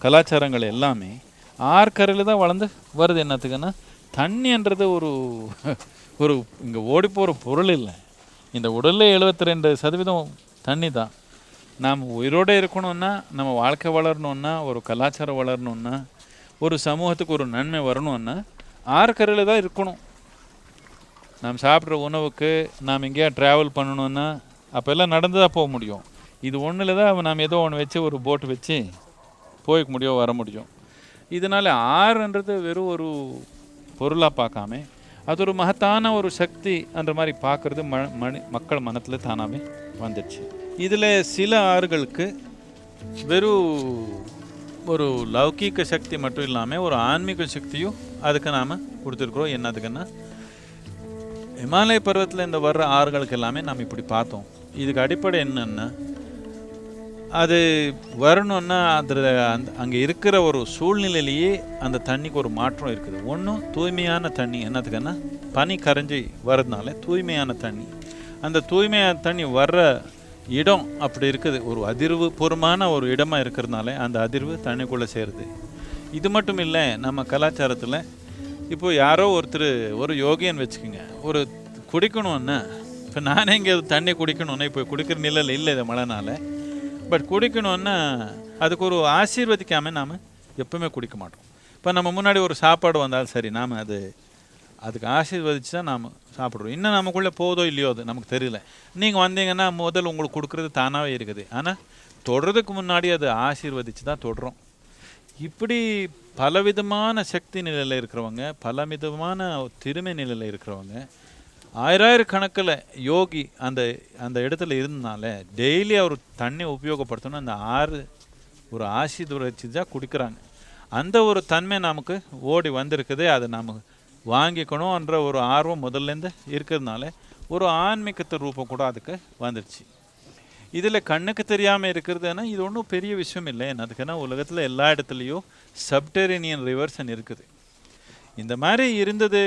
கலாச்சாரங்கள் எல்லாமே ஆற்கரையில் தான் வளர்ந்து வருது. என்னத்துக்குன்னா தண்ணின்றது ஒரு இங்கே ஓடி போகிற பொருள் இல்லை. இந்த உடலில் 72% தண்ணி தான். நாம் உயிரோடு இருக்கணும்னா, நம்ம வாழ்க்கை வளரணுன்னா, ஒரு கலாச்சாரம் வளரணுன்னா, ஒரு சமூகத்துக்கு ஒரு நன்மை வரணும்னா ஆற்கரையில் தான் இருக்கணும். நாம் சாப்பிட்ற உணவுக்கு நாம் எங்கேயா ட்ராவல் பண்ணணுன்னா அப்போல்லாம் நடந்து தான் போக முடியும். இது ஒன்றில் தான் நாம் ஏதோ ஒன்று வச்சு ஒரு போட்டு வச்சு போய்க்க முடியும், வர முடியும். இதனால் ஆறுன்றது வெறும் ஒரு பொருளாக பார்க்காம அது ஒரு மகத்தான ஒரு சக்தி என்ற மாதிரி பார்க்குறது மக்கள் மனத்தில் தானாகவே வந்துடுச்சு. இதில் சில ஆறுகளுக்கு வெறும் ஒரு லௌகீக சக்தி மட்டும் இல்லாமல் ஒரு ஆன்மீக சக்தியும் அதுக்கு நாம் கொடுத்துருக்குறோம். என்னதுக்குன்னா இமாலய பருவத்தில் இந்த வர்ற ஆறுகளுக்கு எல்லாமே நாம் இப்படி பார்த்தோம். இதுக்கு அடிப்படை என்னன்னா அது வரணுன்னா அதில் அங்கே இருக்கிற ஒரு சூழ்நிலையிலேயே அந்த தண்ணிக்கு ஒரு மாற்றம் இருக்குது. ஒன்றும் தூய்மையான தண்ணி. என்னதுக்குன்னா பனி கரைஞ்சி வர்றதுனால தூய்மையான தண்ணி. அந்த தூய்மையான தண்ணி வர்ற இடம் அப்படி இருக்குது, ஒரு அதிர்வு பூர்வமான ஒரு இடமா இருக்கிறதுனால அந்த அதிர்வு தண்ணிக்குள்ளே சேருது. இது மட்டும் இல்லை, நம்ம கலாச்சாரத்தில் இப்போது யாரோ ஒருத்தர் ஒரு யோகியன்னு வச்சுக்கோங்க, ஒரு குடிக்கணுன்னா, இப்போ நானே இங்கே தண்ணி குடிக்கணுன்னா இப்போ குடிக்கிற நிலையில் இல்லை இது மழைனால, பட் குடிக்கணுன்னா அதுக்கு ஒரு ஆசீர்வதிக்காமல் நாம் எப்பவுமே குடிக்க மாட்டோம். இப்போ நம்ம முன்னாடி ஒரு சாப்பாடு வந்தாலும் சரி, நாம் அதுக்கு ஆசீர்வதித்து தான் நாம் சாப்பிட்றோம். இன்னும் நமக்குள்ளே போதோ இல்லையோ அது நமக்கு தெரியல. நீங்கள் வந்தீங்கன்னா முதல் உங்களுக்கு கொடுக்குறது தானாகவே இருக்குது. ஆனால் தொடுறதுக்கு முன்னாடி அது ஆசீர்வதித்து தான் தொடுறோம். இப்படி பலவிதமான சக்தி நிலையில் இருக்கிறவங்க, பலவிதமான திறமை நிலையில் இருக்கிறவங்க, ஆயிரக்கணக்கில் யோகி அந்த அந்த இடத்துல இருந்தனால டெய்லி அவர் தண்ணி உபயோகப்படுத்தணும். அந்த ஆறு ஒரு ஆசீர்வதிச்சு தான் குடிக்கிறாங்க. அந்த ஒரு தன்மை நமக்கு ஓடி வந்திருக்குது. அதை நாம் வாங்கிக்கணும்ன்ற ஒரு ஆர்வம் முதல்லேருந்து இருக்கிறதுனால ஒரு ஆன்மீகத்து ரூபம் கூட அதுக்கு வந்துடுச்சு. இதில் கண்ணுக்கு தெரியாமல் இருக்கிறதுனா இது ஒன்றும் பெரிய விஷயம் இல்லை. அதுக்குன்னா உலகத்தில் எல்லா இடத்துலையும் சப்டெரேனியன் ரிவர்ஸ் இருக்குது. இந்த மாதிரி இருந்தது.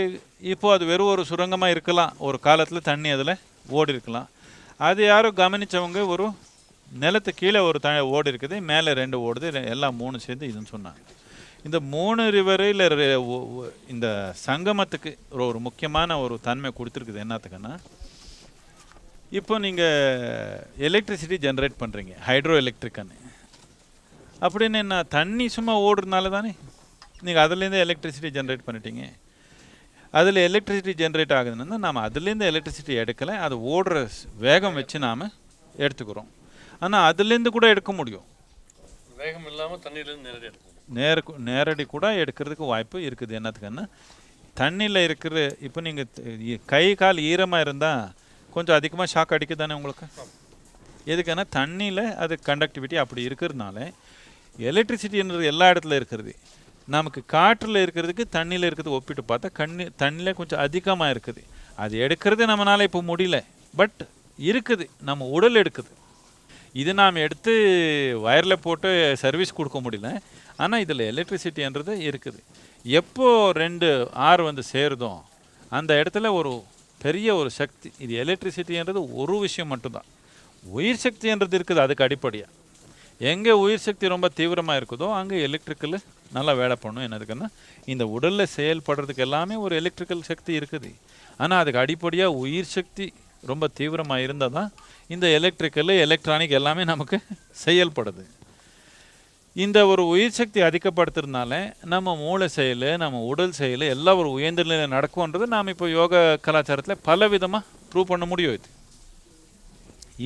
இப்போது அது வெறும் ஒரு சுரங்கமாக இருக்கலாம். ஒரு காலத்தில் தண்ணி அதில் ஓடி இருக்கலாம். அது யாரோ கவனித்தவங்க ஒரு நிலத்து கீழே ஒரு ஓடி இருக்குது, மேலே 2 ஓடுது, எல்லாம் 3 சேர்ந்து இதுன்னு சொன்னாங்க. இந்த 3 ரிவரு இல்லை இந்த சங்கமத்துக்கு ஒரு முக்கியமான ஒரு தன்மை கொடுத்துருக்குது. என்னத்துக்குன்னா இப்போ நீங்கள் எலக்ட்ரிசிட்டி ஜென்ரேட் பண்ணுறீங்க, ஹைட்ரோ எலக்ட்ரிக்கானு அப்படின்னு என்ன தண்ணி சும்மா ஓடுறதுனால தானே நீங்கள் அதுலேருந்து எலக்ட்ரிசிட்டி ஜென்ரேட் பண்ணிட்டீங்க. அதில் எலக்ட்ரிசிட்டி ஜென்ரேட் ஆகுதுன்னா நாம் அதுலேருந்து எலக்ட்ரிசிட்டி எடுக்கலை, அது ஓடுற வேகம் வச்சு நாம் எடுத்துக்கிறோம். ஆனால் அதுலேருந்து கூட எடுக்க முடியும். வேகம் இல்லாமல் தண்ணியிலேருந்து நேரடி கூட எடுக்கிறதுக்கு வாய்ப்பு இருக்குது. என்னத்துக்குன்னா தண்ணியில் இருக்கிற இப்போ நீங்கள் கை கால் ஈரமாக இருந்தால் கொஞ்சம் அதிகமாக ஷாக் அடிக்குது தானே உங்களுக்கு. எதுக்குன்னா தண்ணியில் அது கண்டக்டிவிட்டி அப்படி இருக்கிறதுனால எலக்ட்ரிசிட்டின்றது எல்லா இடத்துல இருக்கிறது. நமக்கு காற்றில் இருக்கிறதுக்கு தண்ணியில் இருக்கிறது ஒப்பிட்டு பார்த்தா தண்ணியில் கொஞ்சம் அதிகமாக இருக்குது. அது எடுக்கிறது நம்மளால் இப்போ முடியல, பட் இருக்குது, நம்ம உடல் எடுக்குது. இது நாம் எடுத்து வயரில் போட்டு சர்வீஸ் கொடுக்க முடியல. ஆனால் இதில் எலக்ட்ரிசிட்டின்றது இருக்குது. எப்போ 2 ஆறு வந்து சேருதோ அந்த இடத்துல ஒரு பெரிய ஒரு சக்தி. இது எலக்ட்ரிசிட்டின்றது ஒரு விஷயம் மட்டும்தான். உயிர் சக்தின்றது இருக்குது அதுக்கு அடிப்படையாக. எங்கே உயிர் சக்தி ரொம்ப தீவிரமாக இருக்குதோ அங்கே எலக்ட்ரிக்கல் நல்லா வேலை பண்ணும். என்னதுக்குன்னா இந்த உடலில் செயல்படுறதுக்கு எல்லாமே ஒரு எலக்ட்ரிக்கல் சக்தி இருக்குது. ஆனால் அதுக்கு அடிப்படையாக உயிர் சக்தி ரொம்ப தீவிரமாக இருந்தால் தான் இந்த எலக்ட்ரிக்கல் எலக்ட்ரானிக் எல்லாமே நமக்கு செயல்படுது. இந்த ஒரு உயிர் சக்தி அதிகப்படுத்துறதுனால நம்ம மூளை செயல், நம்ம உடல் செயல் எல்லாம் ஒரு உயர்ந்த நிலையில் நடக்கும்ன்றது நாம் இப்போ யோகா கலாச்சாரத்தில் பல விதமாக ப்ரூவ் பண்ண முடியும்.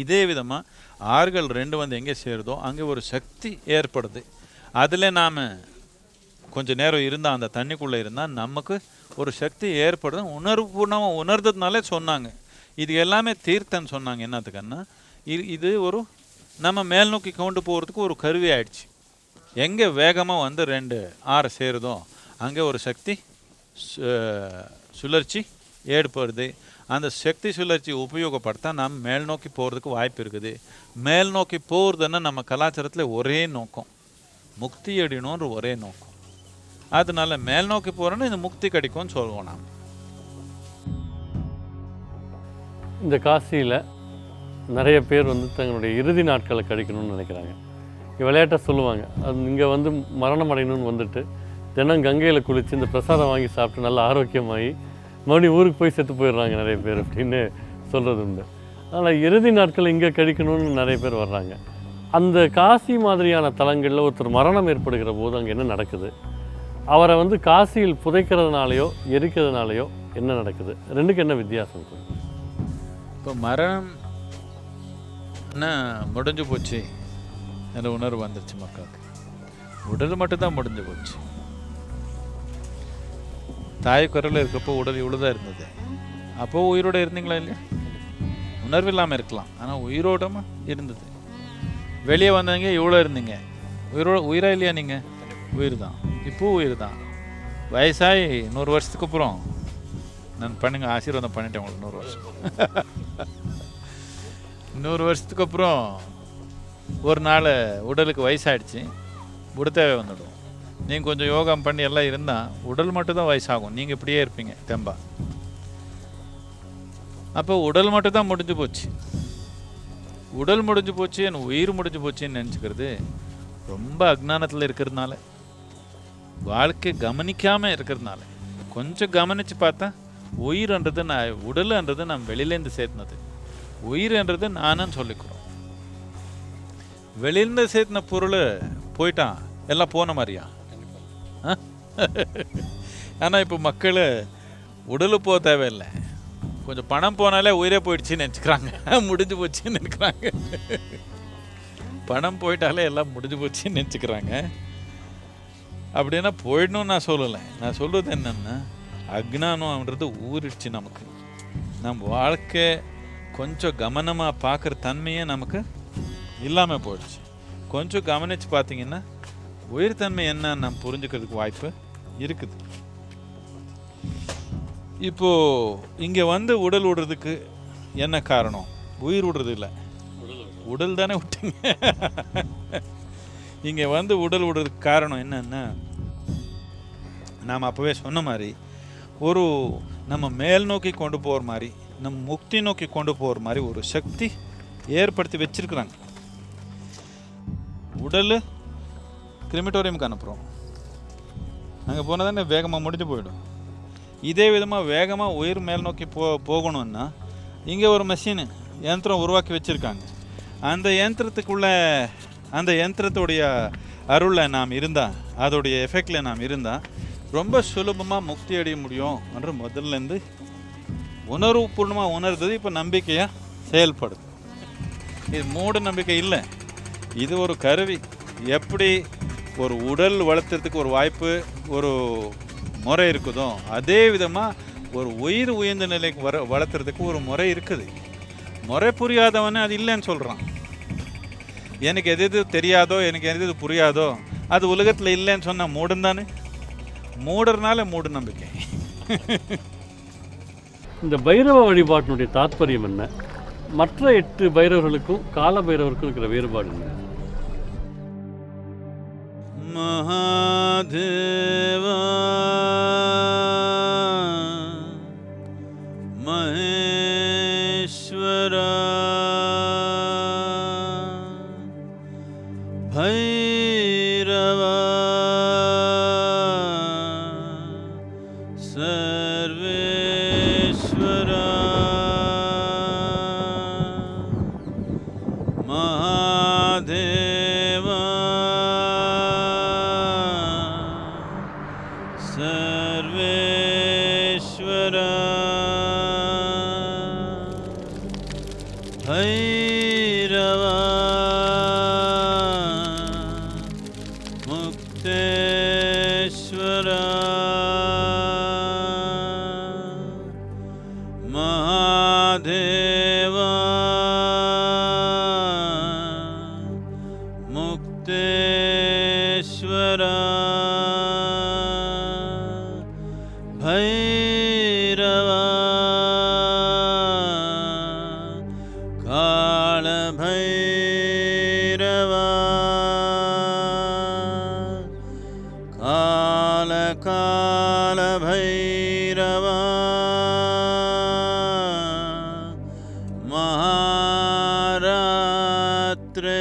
இதே விதமாக ஆறுகள் 2 வந்து எங்கே சேருதோ அங்கே ஒரு சக்தி ஏற்படுது. அதில் நாம் கொஞ்சம் நேரம் இருந்தால் அந்த தண்ணிக்குள்ளே இருந்தால் நமக்கு ஒரு சக்தி ஏற்படுது. உணர்வுபூர்ணமாக உணர்ந்ததுனாலே சொன்னாங்க. இது எல்லாமே தீர்த்தன்னு சொன்னாங்க. என்னத்துக்குன்னா இது ஒரு நம்ம மேல் நோக்கி கொண்டு போகிறதுக்கு ஒரு கருவி ஆயிடுச்சு. எங்கே வேகமாக வந்து 2 ஆறு சேருதோ அங்கே ஒரு சக்தி சுழற்சி ஏற்படுது. அந்த சக்தி சுழற்சி உபயோகப்படுத்தா நாம் மேல் நோக்கி போகிறதுக்கு வாய்ப்பு இருக்குது. மேல் நோக்கி போகிறதுன்னா நம்ம கலாச்சாரத்தில் ஒரே நோக்கம், முக்தி அடையணுன்ற ஒரே நோக்கம். அதனால மேல் நோக்கி போகிறோன்னா இந்த முக்தி கிடைக்கும்னு சொல்லுவோம். நாம் இந்த காசியில் நிறைய பேர் வந்து தங்களுடைய இறுதி நாட்களை கழிக்கணும்னு நினைக்கிறாங்க. விளையாட்டாக சொல்லுவாங்க, அது இங்கே வந்து மரணம் அடையணும்னு வந்துட்டு தினம் கங்கையில் குளித்து இந்த பிரசாதம் வாங்கி சாப்பிட்டு நல்லா ஆரோக்கியமாகி மறுபடியும் ஊருக்கு போய் செத்து போயிடுறாங்க நிறைய பேர் அப்படின்னு சொல்கிறது உண்டு. ஆனால் இறுதி நாட்கள் இங்கே கழிக்கணும்னு நிறைய பேர் வர்றாங்க. அந்த காசி மாதிரியான தலங்களில் ஒருத்தர் மரணம் ஏற்படுகிற போது அங்கே என்ன நடக்குது? அவரை வந்து காசியில் புதைக்கிறதுனாலையோ எரிக்கிறதுனாலையோ என்ன நடக்குது? ரெண்டுக்கு என்ன வித்தியாசம்? இப்போ மரணம் என்ன முடிஞ்சு போச்சு என்ற உணர்வு வந்துருச்சு மக்களுக்கு. உடல் மட்டும்தான் முடிஞ்சு போச்சு. தாய் குரலில் இருக்கிறப்போ உடல் இவ்வளோதான் இருந்தது. அப்போது உயிரோடு இருந்தீங்களா இல்லையா? உணர்வு இல்லாமல் இருக்கலாம், ஆனால் உயிரோடமா இருந்தது. வெளியே வந்தீங்க, இவ்வளோ இருந்தீங்க. உயிரா இல்லையா? நீங்கள் உயிர் தான், இப்போது உயிர் தான். வயசாகி 100 வருஷத்துக்கு அப்புறம் நான் பண்ணுங்க ஆசீர்வாதம் பண்ணிட்டேன் உங்களுக்கு. 100 வருஷம் 100 வருஷத்துக்கு அப்புறம் ஒரு நாள் உடலுக்கு வயசாகிடுச்சு, உடத்தேவை வந்துடும். நீங்கள் கொஞ்சம் யோகம் பண்ணி எல்லாம் இருந்தால் உடல் மட்டும்தான் வயசாகும், நீங்கள் இப்படியே இருப்பீங்க தெம்பா. அப்போ உடல் மட்டும்தான் முடிஞ்சு போச்சு. உடல் முடிஞ்சு போச்சு, என் உயிர் முடிஞ்சு போச்சுன்னு நினச்சிக்கிறது ரொம்ப அஜ்ஞானத்தில் இருக்கிறதுனால, வாழ்க்கை கவனிக்காமல் இருக்கிறதுனால. கொஞ்சம் கவனித்து பார்த்தா உயிர்ன்றது உடல்ன்றது நம்ம வெளியிலேருந்து சேர்த்துனது. உயிர்ன்றது நானுன்னு சொல்லிக்கிறோம். வெளியிலேருந்து சேர்த்துன பொருள் போயிட்டான் எல்லாம் போன மாதிரியா? ஆனால் இப்போ மக்கள் உடலு போக தேவையில்லை, கொஞ்சம் பணம் போனாலே உயிரே போயிடுச்சுன்னு நினச்சிக்கிறாங்க, முடிஞ்சு போச்சுன்னு நினைக்கிறாங்க. பணம் போயிட்டாலே எல்லாம் முடிஞ்சு போச்சுன்னு நினச்சிக்கிறாங்க. அப்படின்னா போயிடணும்னு நான் சொல்லலை. நான் சொல்கிறது என்னென்னா, அக்ஞானம்ன்றது ஊறிடுச்சு நமக்கு. நம்ம வாழ்க்கை கொஞ்சம் கவனமாக பார்க்குற தன்மையே நமக்கு இல்லாமல் போயிடுச்சு. கொஞ்சம் கவனித்து பார்த்தீங்கன்னா உயிர்த்தன்மை என்னன்னு நம்ம புரிஞ்சுக்கிறதுக்கு வாய்ப்பு இருக்குது. இப்போது இங்கே வந்து உடல் விடுறதுக்கு என்ன காரணம்? உயிர் விடுறது இல்லை, உடல் தானே விட்டீங்க. இங்கே வந்து உடல் விடுறதுக்கு காரணம் என்னன்னா, நாம் அப்போவே சொன்ன மாதிரி ஒரு நம்ம மேல் நோக்கி கொண்டு போகிற மாதிரி, நம்ம முக்தி நோக்கி கொண்டு போகிற மாதிரி ஒரு சக்தி ஏற்படுத்தி வச்சிருக்கிறாங்க. உடல் கிரிமிட்டோரியமுக்கு அனுப்புகிறோம், அங்கே போனால் தானே வேகமாக முடிஞ்சு போயிடும். இதே விதமாக வேகமாக உயிர் மேல் நோக்கி போகணுன்னா இங்கே ஒரு மெஷினு யந்திரம் உருவாக்கி வச்சுருக்காங்க. அந்த யந்திரத்துக்குள்ளே, அந்த யந்திரத்துடைய அருளில் நாம் இருந்தால், அதோடைய எஃபெக்டில் நாம் இருந்தால் ரொம்ப சுலபமாக முக்தி அடைய முடியும் என்று முதல்லேருந்து உணர்வுபூர்ணமாக உணர்ந்தது இப்போ நம்பிக்கையாக செயல்படுது. இது மூட நம்பிக்கை இல்லை, இது ஒரு கருவி. எப்படி ஒரு உடல் வளர்த்துறதுக்கு ஒரு வாய்ப்பு, ஒரு முறை இருக்குதோ, அதே விதமாக ஒரு உயிர் உயர்ந்த நிலைக்கு வளர்த்துறதுக்கு ஒரு முறை இருக்குது. முறை புரியாதவனே அது இல்லைன்னு சொல்கிறான். எனக்கு எது எது தெரியாதோ, எனக்கு எது எது புரியாதோ அது உலகத்தில் இல்லைன்னு சொன்னால் மூடன் தானே. மூடறனால மூட நம்பிக்கை. இந்த பைரவ வழிபாட்டினுடைய தாற்பயம் என்ன? மற்ற 8 பைரவர்களுக்கும் கால பைரவருக்கும் இருக்கிற வேறுபாடு என்ன? மகாதேவா மகேஸ்வரா பைரவா சர்வேஸ்வரா மகாதேவா சர்வேஸ்வரா பைரவா முக்தேஸ்வரா மகாதேவா முக்தேஸ்வரா பைரவா கால பைரவா கால கால பைரவா மகாராத்ரே.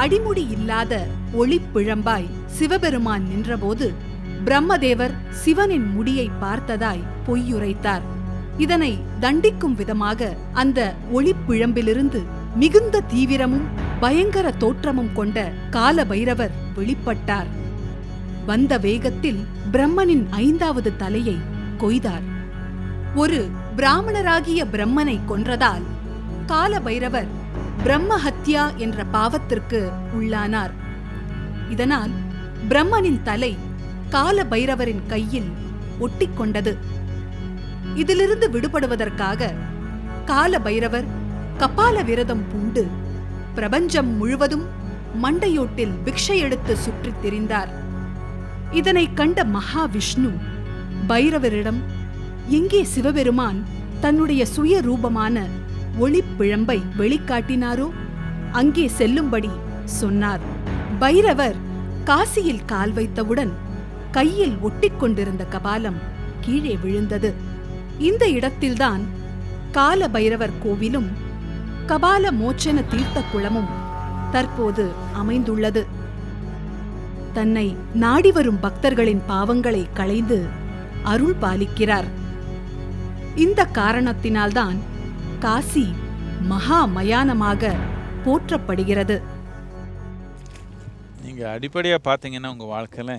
அடிமுடி இல்லாத ஒளிப்பிழம்பாய் சிவபெருமான் நின்றபோது பிரம்மதேவர் சிவனின் முடியை பார்த்ததாய் பொய்யுரைத்தார். இதனை தண்டிக்கும் விதமாக அந்த ஒளிப்பிழம்பிலிருந்து மிகுந்த தீவிரமும் பயங்கர தோற்றமும் கொண்ட கால பைரவர் வெளிப்பட்டார். வந்த வேகத்தில் பிரம்மனின் 5வது தலையை கொய்தார். ஒரு பிராமணராகிய பிரம்மனை கொன்றதால் கால பைரவர் பிரம்மஹத்யா என்ற பாவத்திற்கு உள்ளானார். இதனால் பிரம்மனின் தலை கால பைரவரின் கையில் ஒட்டிக்கொண்டது. இதிலிருந்து விடுபடுவதற்காக கால பைரவர் கபால விரதம் பூண்டு பிரபஞ்சம் முழுவதும் மண்டையோட்டில் பிக்ஷை எடுத்து சுற்றித் திரிந்தார். இதனை கண்ட மகாவிஷ்ணு பைரவரிடம் எங்கே சிவபெருமான் தன்னுடைய சுய ரூபமான ஒளிப்பிழம்பை வெளிக்காட்டினாரோ அங்கே செல்லும்படி சொன்னார். பைரவர் காசியில் கால் வைத்தவுடன் கையில் ஒட்டிக்கொண்டிருந்த கபாலம் கீழே விழுந்தது. இந்த இடத்தில்தான் கால பைரவர் கோவிலும் கபால மோச்சன தீர்த்த குளமும் தற்போது அமைந்துள்ளது. தன்னை நாடி வரும் பக்தர்களின் பாவங்களை களைந்து அருள் பாலிக்கிறார். இந்த காரணத்தினால்தான் காசி மகா மயானமாக போற்றப்படுகிறது. நீங்க நீங்கள் அடிப்படையாக பார்த்தீங்கன்னா உங்கள் வாழ்க்கையில்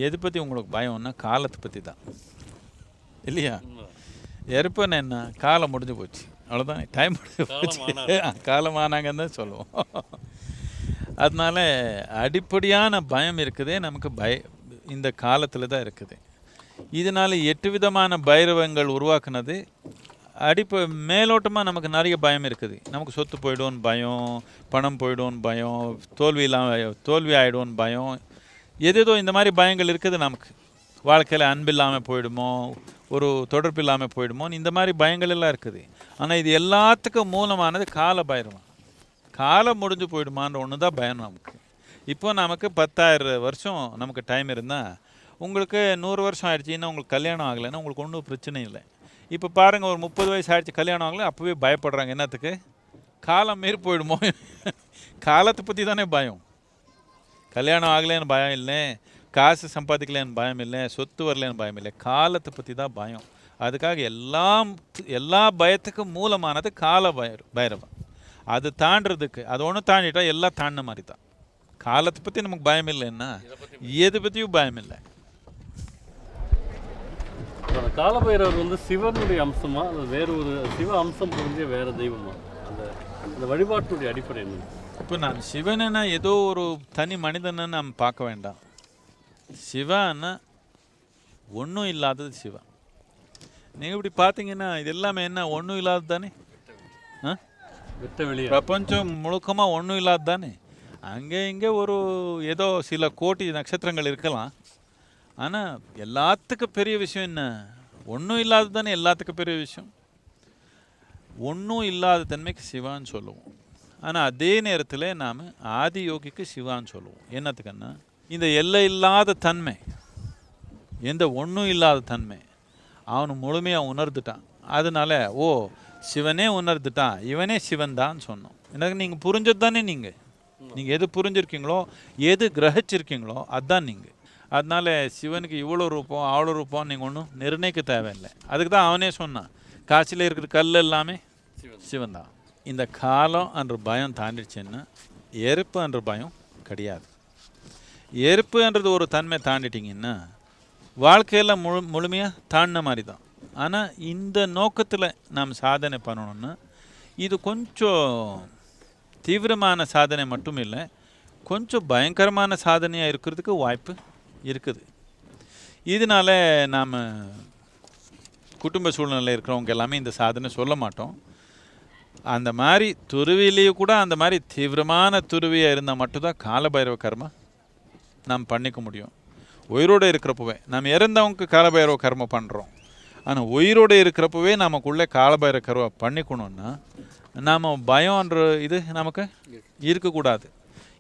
எது பற்றி உங்களுக்கு பயம்னா காலத்தை பற்றி தான் இல்லையா? இறப்புன்னு என்ன, காலம் முடிஞ்சு போச்சு, அவ்வளோதான், டைம் முடிஞ்சு போச்சு, காலமானாங்கன்னு தான் சொல்லுவோம். அதனால அடிப்படையான பயம் இருக்குதே நமக்கு இந்த காலத்தில் தான் இருக்குது. இதனால் 8 விதமான பைரவங்கள் உருவாக்குனது. மேலோட்டமாக நமக்கு நிறைய பயம் இருக்குது. நமக்கு சொத்து போய்டும்னு பயம், பணம் போய்டும்னு பயம், தோல்வி ஆகிடும்னு பயம், ஏதேதோ இந்த மாதிரி பயங்கள் இருக்குது நமக்கு. வாழ்க்கையில் அன்பு இல்லாமல் போயிடுமோ, ஒரு தொடர்பு இல்லாமல் போயிடுமோன்னு இந்த மாதிரி பயங்கள் எல்லாம் இருக்குது. ஆனால் இது எல்லாத்துக்கும் மூலமானது கால பைரவம். காலம் முடிஞ்சு போயிடுமான்ற ஒன்று தான் பயம் நமக்கு. இப்போ நமக்கு 10,000 வருஷம் நமக்கு டைம் இருந்தால், உங்களுக்கு 100 வருஷம் ஆயிடுச்சுன்னா உங்களுக்கு கல்யாணம் ஆகலைன்னா உங்களுக்கு ஒன்றும் பிரச்சனை இல்லை. இப்போ பாருங்கள், ஒரு 30 வயசு ஆயிடுச்சு கல்யாணம் ஆகலை, அப்போவே பயப்படுறாங்க. என்னத்துக்கு? காலம் மீறி போயிடுமோ. காலத்தை பற்றி தானே பயம். கல்யாணம் ஆகலைன்னு பயம் இல்லை, காசு சம்பாதிக்கலன்னு பயம் இல்லை, சொத்து வரலன்னு பயம் இல்லை, காலத்தை பற்றி தான் பயம். அதுக்காக எல்லா பயத்துக்கும் மூலமானது கால பைரவம். அது தாண்டதுக்கு, அது ஒன்று தாண்டிட்டா எல்லாம் தாண்டின மாதிரி தான். காலத்தை பற்றி நமக்கு பயம் இல்லைன்னா எது பற்றியும் பயம் இல்லை. காலபைரவர் வந்து சிவனுடைய அம்சமா, அது வேறு ஒரு சிவ அம்சம் புரிஞ்ச வேறு தெய்வமா? அந்த வழிபாட்டுடைய அடிப்படை என்ன? இப்போ நான் சிவனா ஏதோ ஒரு தனி மனிதனை நம்ம பார்க்க வேண்டாம். சிவன்னா ஒன்றும் இல்லாதது சிவா. நீங்கள் இப்படி பார்த்தீங்கன்னா இது எல்லாமே என்ன, ஒன்றும் இல்லாதது தானே. பிரபஞ்சம் முழுக்கமாக ஒன்றும் இல்லாது தானே. அங்கே இங்கே ஒரு ஏதோ சில கோடி நட்சத்திரங்கள் இருக்கலாம். ஆனால் எல்லாத்துக்கும் பெரிய விஷயம் என்ன? ஒன்றும் இல்லாது தானே எல்லாத்துக்கும் பெரிய விஷயம். ஒன்றும் இல்லாத தன்மைக்கு சிவான்னு சொல்லுவோம். ஆனால் அதே நேரத்தில் நாம் ஆதி யோகிக்கு சிவான்னு சொல்லுவோம். என்னத்துக்குன்னா, இந்த எல்லை இல்லாத தன்மை, எந்த ஒன்றும் இல்லாத தன்மை அவனு முழுமையாக உணர்ந்துட்டான். அதனால சிவனே உணர்ந்துட்டான், இவனே சிவன் தான் சொன்னோம். எனக்கு நீங்கள் புரிஞ்சது தானே. நீங்கள் எது புரிஞ்சிருக்கீங்களோ, எது கிரகிச்சிருக்கீங்களோ அதுதான் நீங்கள். அதனால சிவனுக்கு இவ்வளோ ரூபம் அவ்வளோ ரூபம் நீங்கள் ஒன்றும் நிர்ணயிக்க தேவையில்லை. அதுக்கு தான் அவனே சொன்னான், காட்சியில் இருக்கிற கல் எல்லாமே சிவன் தான். இந்த காலம் என்ற பயம் தாண்டிடுச்சுன்னா எருப்பு என்ற பயம் கிடையாது. எருப்புன்றது ஒரு தன்மை தாண்டிட்டிங்கன்னா வாழ்க்கையில் முழுமையாக தாண்டின மாதிரி தான். ஆனால் இந்த நோக்கத்தில் நாம் சாதனை பண்ணணுன்னா இது கொஞ்சம் தீவிரமான சாதனை மட்டும் இல்லை, கொஞ்சம் பயங்கரமான சாதனையாக இருக்கிறதுக்கு வாய்ப்பு இருக்குது. இதனால் நாம் குடும்ப சூழ்நிலை இருக்கிறவங்க எல்லாமே இந்த சாதனை சொல்ல மாட்டோம். அந்த மாதிரி துருவிலேயே கூட அந்த மாதிரி தீவிரமான துருவியாக இருந்தால் மட்டும்தான் காலபைரவ கர்மா நாம் பண்ணிக்க முடியும். உயிரோடு இருக்கிறப்பவே நாம் இறந்தவங்க காலபைரவ கர்மா பண்ணுறோம். ஆனால் உயிரோடு இருக்கிறப்பவே நமக்குள்ளே காலபைரவ கர்மா பண்ணிக்கணுன்னா நாம் பயம்ன்ற இது நமக்கு இருக்கக்கூடாது.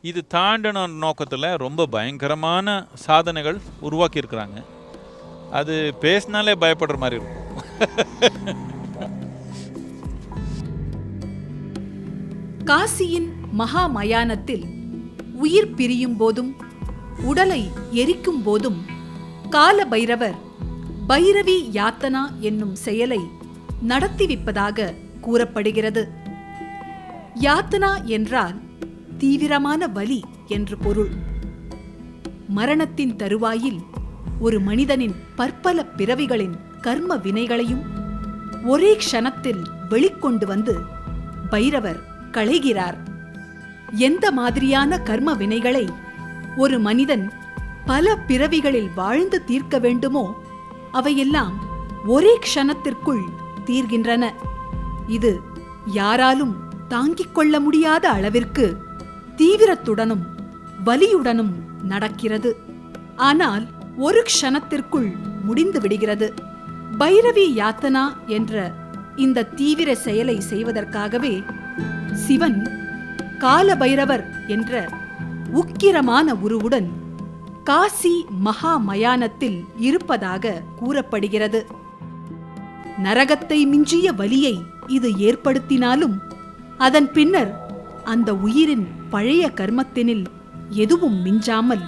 இது தாண்டின நோக்கத்தில் ரொம்ப பயங்கரமான சாதனைகள் உருவாக்கியிருக்கிறாங்க. அது பேசினாலே பயப்படுற மாதிரி இருக்கும். காசியின் மகா மயானத்தில் உயிர் பிரியும் போதும் உடலை எரிக்கும் போதும் கால பைரவர் பைரவி யாத்தனா என்னும் செயலை நடத்திவிப்பதாக கூறப்படுகிறது. யாத்தனா என்றால் தீவிரமான வலி என்று பொருள். மரணத்தின் தருவாயில் ஒரு மனிதனின் பற்பல பிறவிகளின் கர்ம வினைகளையும் ஒரே க்ஷணத்தில் வெளிக்கொண்டு வந்து பைரவர் களைகிறார். எந்த மாதிரியான கர்ம வினைகளை ஒரு மனிதன் பல பிறவிகளில் வாழ்ந்து தீர்க்க வேண்டுமோ அவையெல்லாம் ஒரே க்ஷணத்திற்குள் தீர்கின்றன. இது யாராலும் தாங்கிக் கொள்ள முடியாத அளவிற்கு தீவிரத்துடனும் வலியுடனும் நடக்கிறது. ஆனால் ஒரு க்ஷணத்திற்குள் முடிந்து விடுகிறது. பைரவி யாத்தனா என்ற இந்த தீவிர செயலை செய்வதற்காகவே சிவன் கால பைரவர் என்ற உக்கிரமான உருவுடன் காசி மகா மயானத்தில் இருப்பதாக கூறப்படுகிறது. நரகத்தை மிஞ்சிய வலியை இது ஏற்படுத்தினாலும் அதன் பின்னர் அந்த உயிரின் பழைய கர்மத்தினில் எதுவும் மிஞ்சாமல்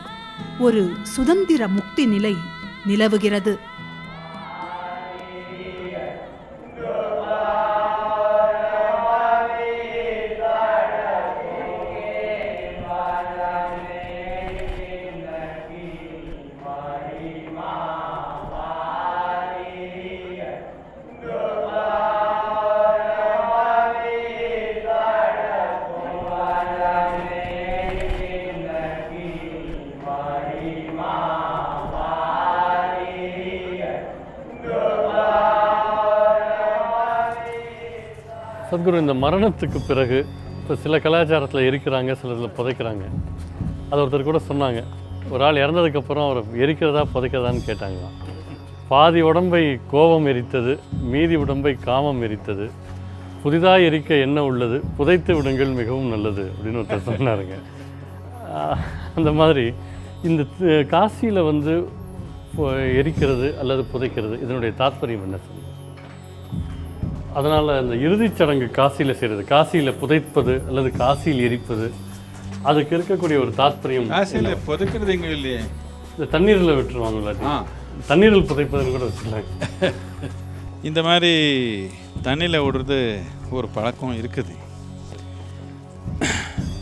ஒரு சுதந்திர முக்தி நிலை நிலவுகிறது. சத்குரு, இந்த மரணத்துக்கு பிறகு இப்போ சில கலாச்சாரத்தில் எரிக்கிறாங்க, சிலதில் புதைக்கிறாங்க. அது ஒருத்தர் கூட சொன்னாங்க, ஒரு ஆள் இறந்ததுக்கப்புறம் அவரை எரிக்கிறதா புதைக்கிறதான்னு கேட்டாங்களாம். பாதி உடம்பை கோபம் எரித்தது, மீதி உடம்பை காமம் எரித்தது, புதிதாக எரிக்க என்ன உள்ளது, புதைத்து விடுங்கள் மிகவும் நல்லது அப்படின்னு ஒருத்தர் சொன்னாருங்க. அந்த மாதிரி இந்த காசியில் வந்து எரிக்கிறது அல்லது புதைக்கிறது இதனுடைய தாத்பரியம் என்ன சொல்லுங்கள்? அதனால் அந்த இறுதிச் சடங்கு காசியில் செய்கிறது, காசியில் புதைப்பது அல்லது காசியில் எரிப்பது, அதுக்கு இருக்கக்கூடிய ஒரு தாத்பரியம். காசியில் புதைக்கிறது எங்கே இல்லையே, இந்த தண்ணீரில் விட்டுருவாங்களா, தண்ணீரில் புதைப்பதுன்னு கூட வச்சுருக்காங்க. இந்த மாதிரி தண்ணியில் விடுறது ஒரு பழக்கம் இருக்குது.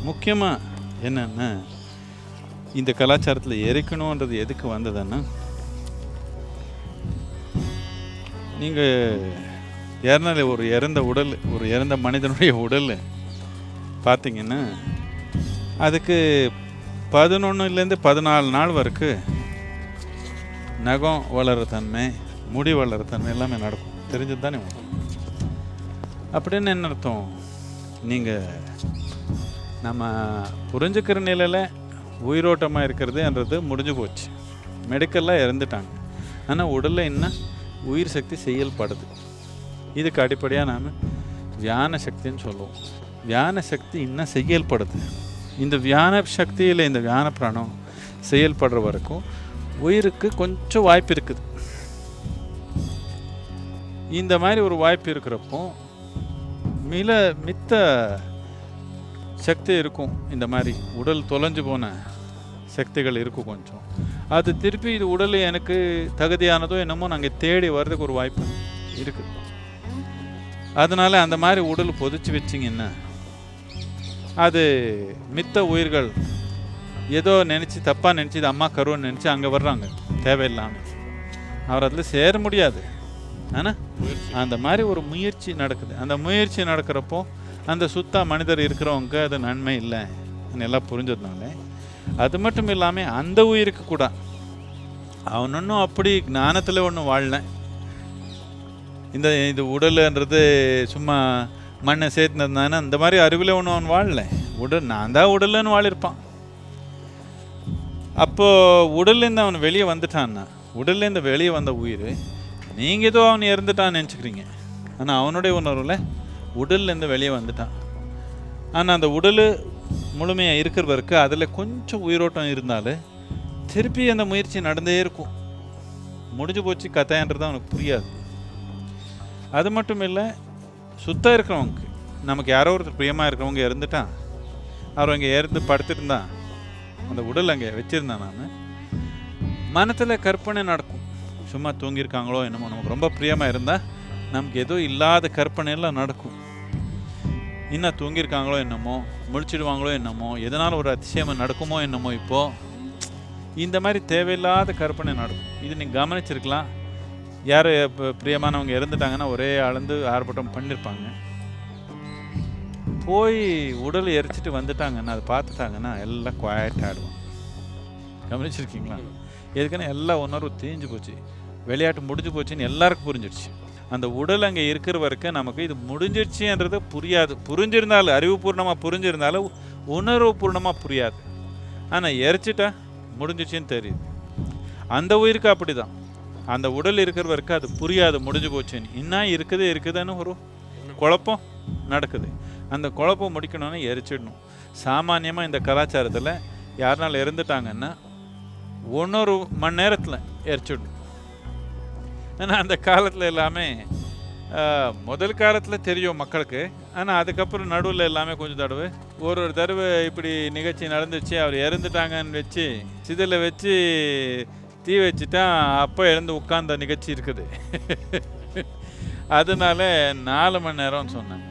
முக்கியமாக என்னென்னா, இந்த கலாச்சாரத்தில் எரிக்கணுன்றது எதுக்கு வந்ததுன்னா, நீங்கள் யாருனால ஒரு இறந்த உடல், ஒரு இறந்த மனிதனுடைய உடல் பார்த்திங்கன்னா அதுக்கு 11லேருந்து 14 நாள் வரைக்கும் நகம் வளர தன்மை, முடி வளர தன்மை எல்லாமே நடக்கும். தெரிஞ்சது தானே உங்களுக்கு? அப்படின்னு என்ன அர்த்தம்? நீங்கள் நம்ம புரிஞ்சுக்கிற நிலையில் உயிரோட்டமாக இருக்கிறதுன்றது முடிஞ்சு போச்சு. மெடிக்கலாக இறந்துட்டாங்க, ஆனால் உடலில் இன்னும் உயிர் சக்தி செயல்படுது. இதுக்கு அடிப்படையாக நாம் வியான சக்தின்னு சொல்லுவோம். வியான சக்தி இன்னும் செயல்படுது. இந்த வியான சக்தியில் இந்த வியான பிராணம் செயல்படுற வரைக்கும் உயிருக்கு கொஞ்சம் வாய்ப்பு இருக்குது. இந்த மாதிரி ஒரு வாய்ப்பு இருக்கிறப்போ மித்த சக்தி இருக்கும். இந்த மாதிரி உடல் தொலைஞ்சு போன சக்திகள் இருக்கும் கொஞ்சம். அது திருப்பி இது உடல் எனக்கு தகுதியானதோ என்னமோ நாங்கள் தேடி வர்றதுக்கு ஒரு வாய்ப்பு இருக்குது. அதனால் அந்த மாதிரி உடல் பொதிச்சு வச்சிங்கன்னா அது மித்த உயிர்கள் ஏதோ நினச்சி தப்பாக நினச்சி இது அம்மா கருவன்னு நினச்சி அங்கே வர்றாங்க தேவையில்லாமல். அவர் அதில் சேர முடியாது. ஆனால் அந்த மாதிரி ஒரு முயற்சி நடக்குது. அந்த முயற்சி நடக்கிறப்போ அந்த சுத்தா மனிதர் இருக்கிறவங்க அது நன்மை இல்லை எல்லாம் புரிஞ்சதுனால, அது மட்டும் இல்லாமல் அந்த உயிருக்கு கூட அவன் ஒன்றும் அப்படி ஞானத்தில் ஒன்றும் வாழல. இது உடல்ன்றது சும்மா மண்ணை சேர்த்துனதுனால அந்த மாதிரி அறிவில் ஒன்றும் அவன் வாழலை. நான் தான் உடல்னு வாழிருப்பான். அப்போது உடல்லேருந்து அவன் வெளியே வந்துட்டான்னா, உடல்லேருந்து வெளியே வந்த உயிர் நீங்கள் ஏதோ அவன் இறந்துட்டான்னு நினச்சிக்கிறீங்க. ஆனால் அவனுடைய உணர்வில் உடல்லேருந்து வெளியே வந்துட்டான். ஆனால் அந்த உடல் முழுமையாக இருக்கிறவருக்கு அதில் கொஞ்சம் உயிரோட்டம் இருந்தாலும் திருப்பி அந்த முயற்சி நடந்தே இருக்கும். முடிஞ்சு போச்சு கதைன்றது அவனுக்கு புரியாது. அது மட்டும் இல்லை, சுத்தம் இருக்கிறவங்க, நமக்கு யாரோ ஒருத்தர் பிரியமாக இருக்கிறவங்க இறந்துட்டான், அவர் அங்கே இறந்து படுத்துருந்தான், அந்த உடல் அங்கே வச்சுருந்தான், நான் மனத்தில் கற்பனை நடக்கும். சும்மா தூங்கியிருக்காங்களோ என்னமோ, நமக்கு ரொம்ப பிரியமாக இருந்தால் நமக்கு ஏதோ இல்லாத கற்பனையெல்லாம் நடக்கும். இன்னும் தூங்கியிருக்காங்களோ என்னமோ, முழிச்சிடுவாங்களோ என்னமோ, எதனால் ஒரு அதிசயமாக நடக்குமோ என்னமோ. இப்போது இந்த மாதிரி தேவையில்லாத கற்பனை நடக்கும். இது நீங்கள் கவனிச்சிருக்கலாம். யார் இப்போ பிரியமானவங்க இறந்துட்டாங்கன்னா ஒரே அளந்து ஆர்ப்பாட்டம் பண்ணியிருப்பாங்க. போய் உடலை எரிச்சிட்டு வந்துட்டாங்கன்னா, அதை பார்த்துட்டாங்கன்னா எல்லாம் குவாய்ட் ஆகிடுவாங்க. கவனிச்சிருக்கீங்களா? எதுக்குன்னா எல்லா உணர்வு தீஞ்சு போச்சு, விளையாட்டு முடிஞ்சு போச்சுன்னு எல்லாருக்கும் புரிஞ்சிடுச்சு. அந்த உடல் அங்கே இருக்கிற வரைக்கும் நமக்கு இது முடிஞ்சிடுச்சுன்றது புரியாது. புரிஞ்சிருந்தாலும், அறிவுபூர்ணமாக புரிஞ்சிருந்தாலும் உணர்வு பூர்ணமாக புரியாது. ஆனால் எரிச்சிட்டா முடிஞ்சிச்சின்னு தெரியுது. அந்த உயிருக்கு அப்படி தான். அந்த உடல் இருக்கிற வரைக்கும் அது புரியாது முடிஞ்சு போச்சுன்னு. இன்னும் இருக்குதுன்னு ஒரு குழப்பம் நடக்குது. அந்த குழப்பம் முடிக்கணும்னு எரிச்சிடணும். சாமானியமாக இந்த கலாச்சாரத்தில் யாருனால இறந்துட்டாங்கன்னா 1 மணி நேரத்தில் எரிச்சிடணும். ஏன்னா அந்த காலத்தில் எல்லாமே முதல் காலத்தில் தெரியும் மக்களுக்கு. ஆனால் அதுக்கப்புறம் நடுவில் எல்லாமே கொஞ்சம் தடவை ஒரு தடவை இப்படி நிகழ்ச்சி நடந்துச்சு. அவர் இறந்துட்டாங்கன்னு வச்சு சிதில் வச்சு தீ வச்சுட்டா அப்போ எழுந்து உட்கார்ந்த நிகழ்ச்சி இருக்குது. அதனால 4 மணி நேரம்னு சொன்னாங்க.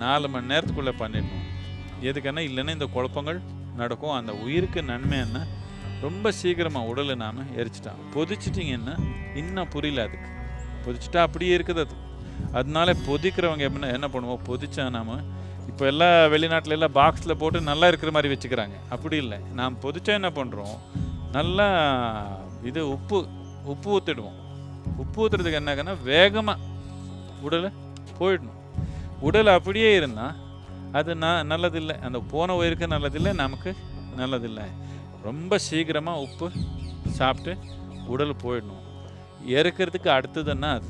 4 மணி நேரத்துக்குள்ளே பண்ணிடணும். எதுக்குன்னா, இல்லைன்னா இந்த குழப்பங்கள் நடக்கும். அந்த உயிருக்கு நன்மை என்ன, ரொம்ப சீக்கிரமாக உடலை நாம் எரிச்சிட்டான். பொதிச்சிட்டிங்கன்னா இன்னும் புரியல. அதுக்கு பொதிச்சிட்டா அப்படியே இருக்குது அது. அதனால பொதிக்கிறவங்க என்ன பண்ணுவோம், பொதிச்சா நாம் இப்போ எல்லாம் வெளிநாட்டில் எல்லாம் பாக்ஸில் போட்டு நல்லா இருக்கிற மாதிரி வச்சுக்கிறாங்க. அப்படி இல்லை. நாம் பொதிச்சா என்ன பண்ணுறோம், நல்லா இது உப்பு ஊற்றிடுவோம். உப்பு ஊற்றுறதுக்கு என்னங்கன்னா வேகமாக உடலை போயிடணும். உடல் அப்படியே இருந்தால் அது நல்லதில்லை, அந்த போன உயிருக்கு நல்லதில்லை, நமக்கு நல்லதில்லை. ரொம்ப சீக்கிரமாக உப்பு சாப்பிட்டு உடல் போயிடணும். இறக்கிறதுக்கு அடுத்ததுன்னா அது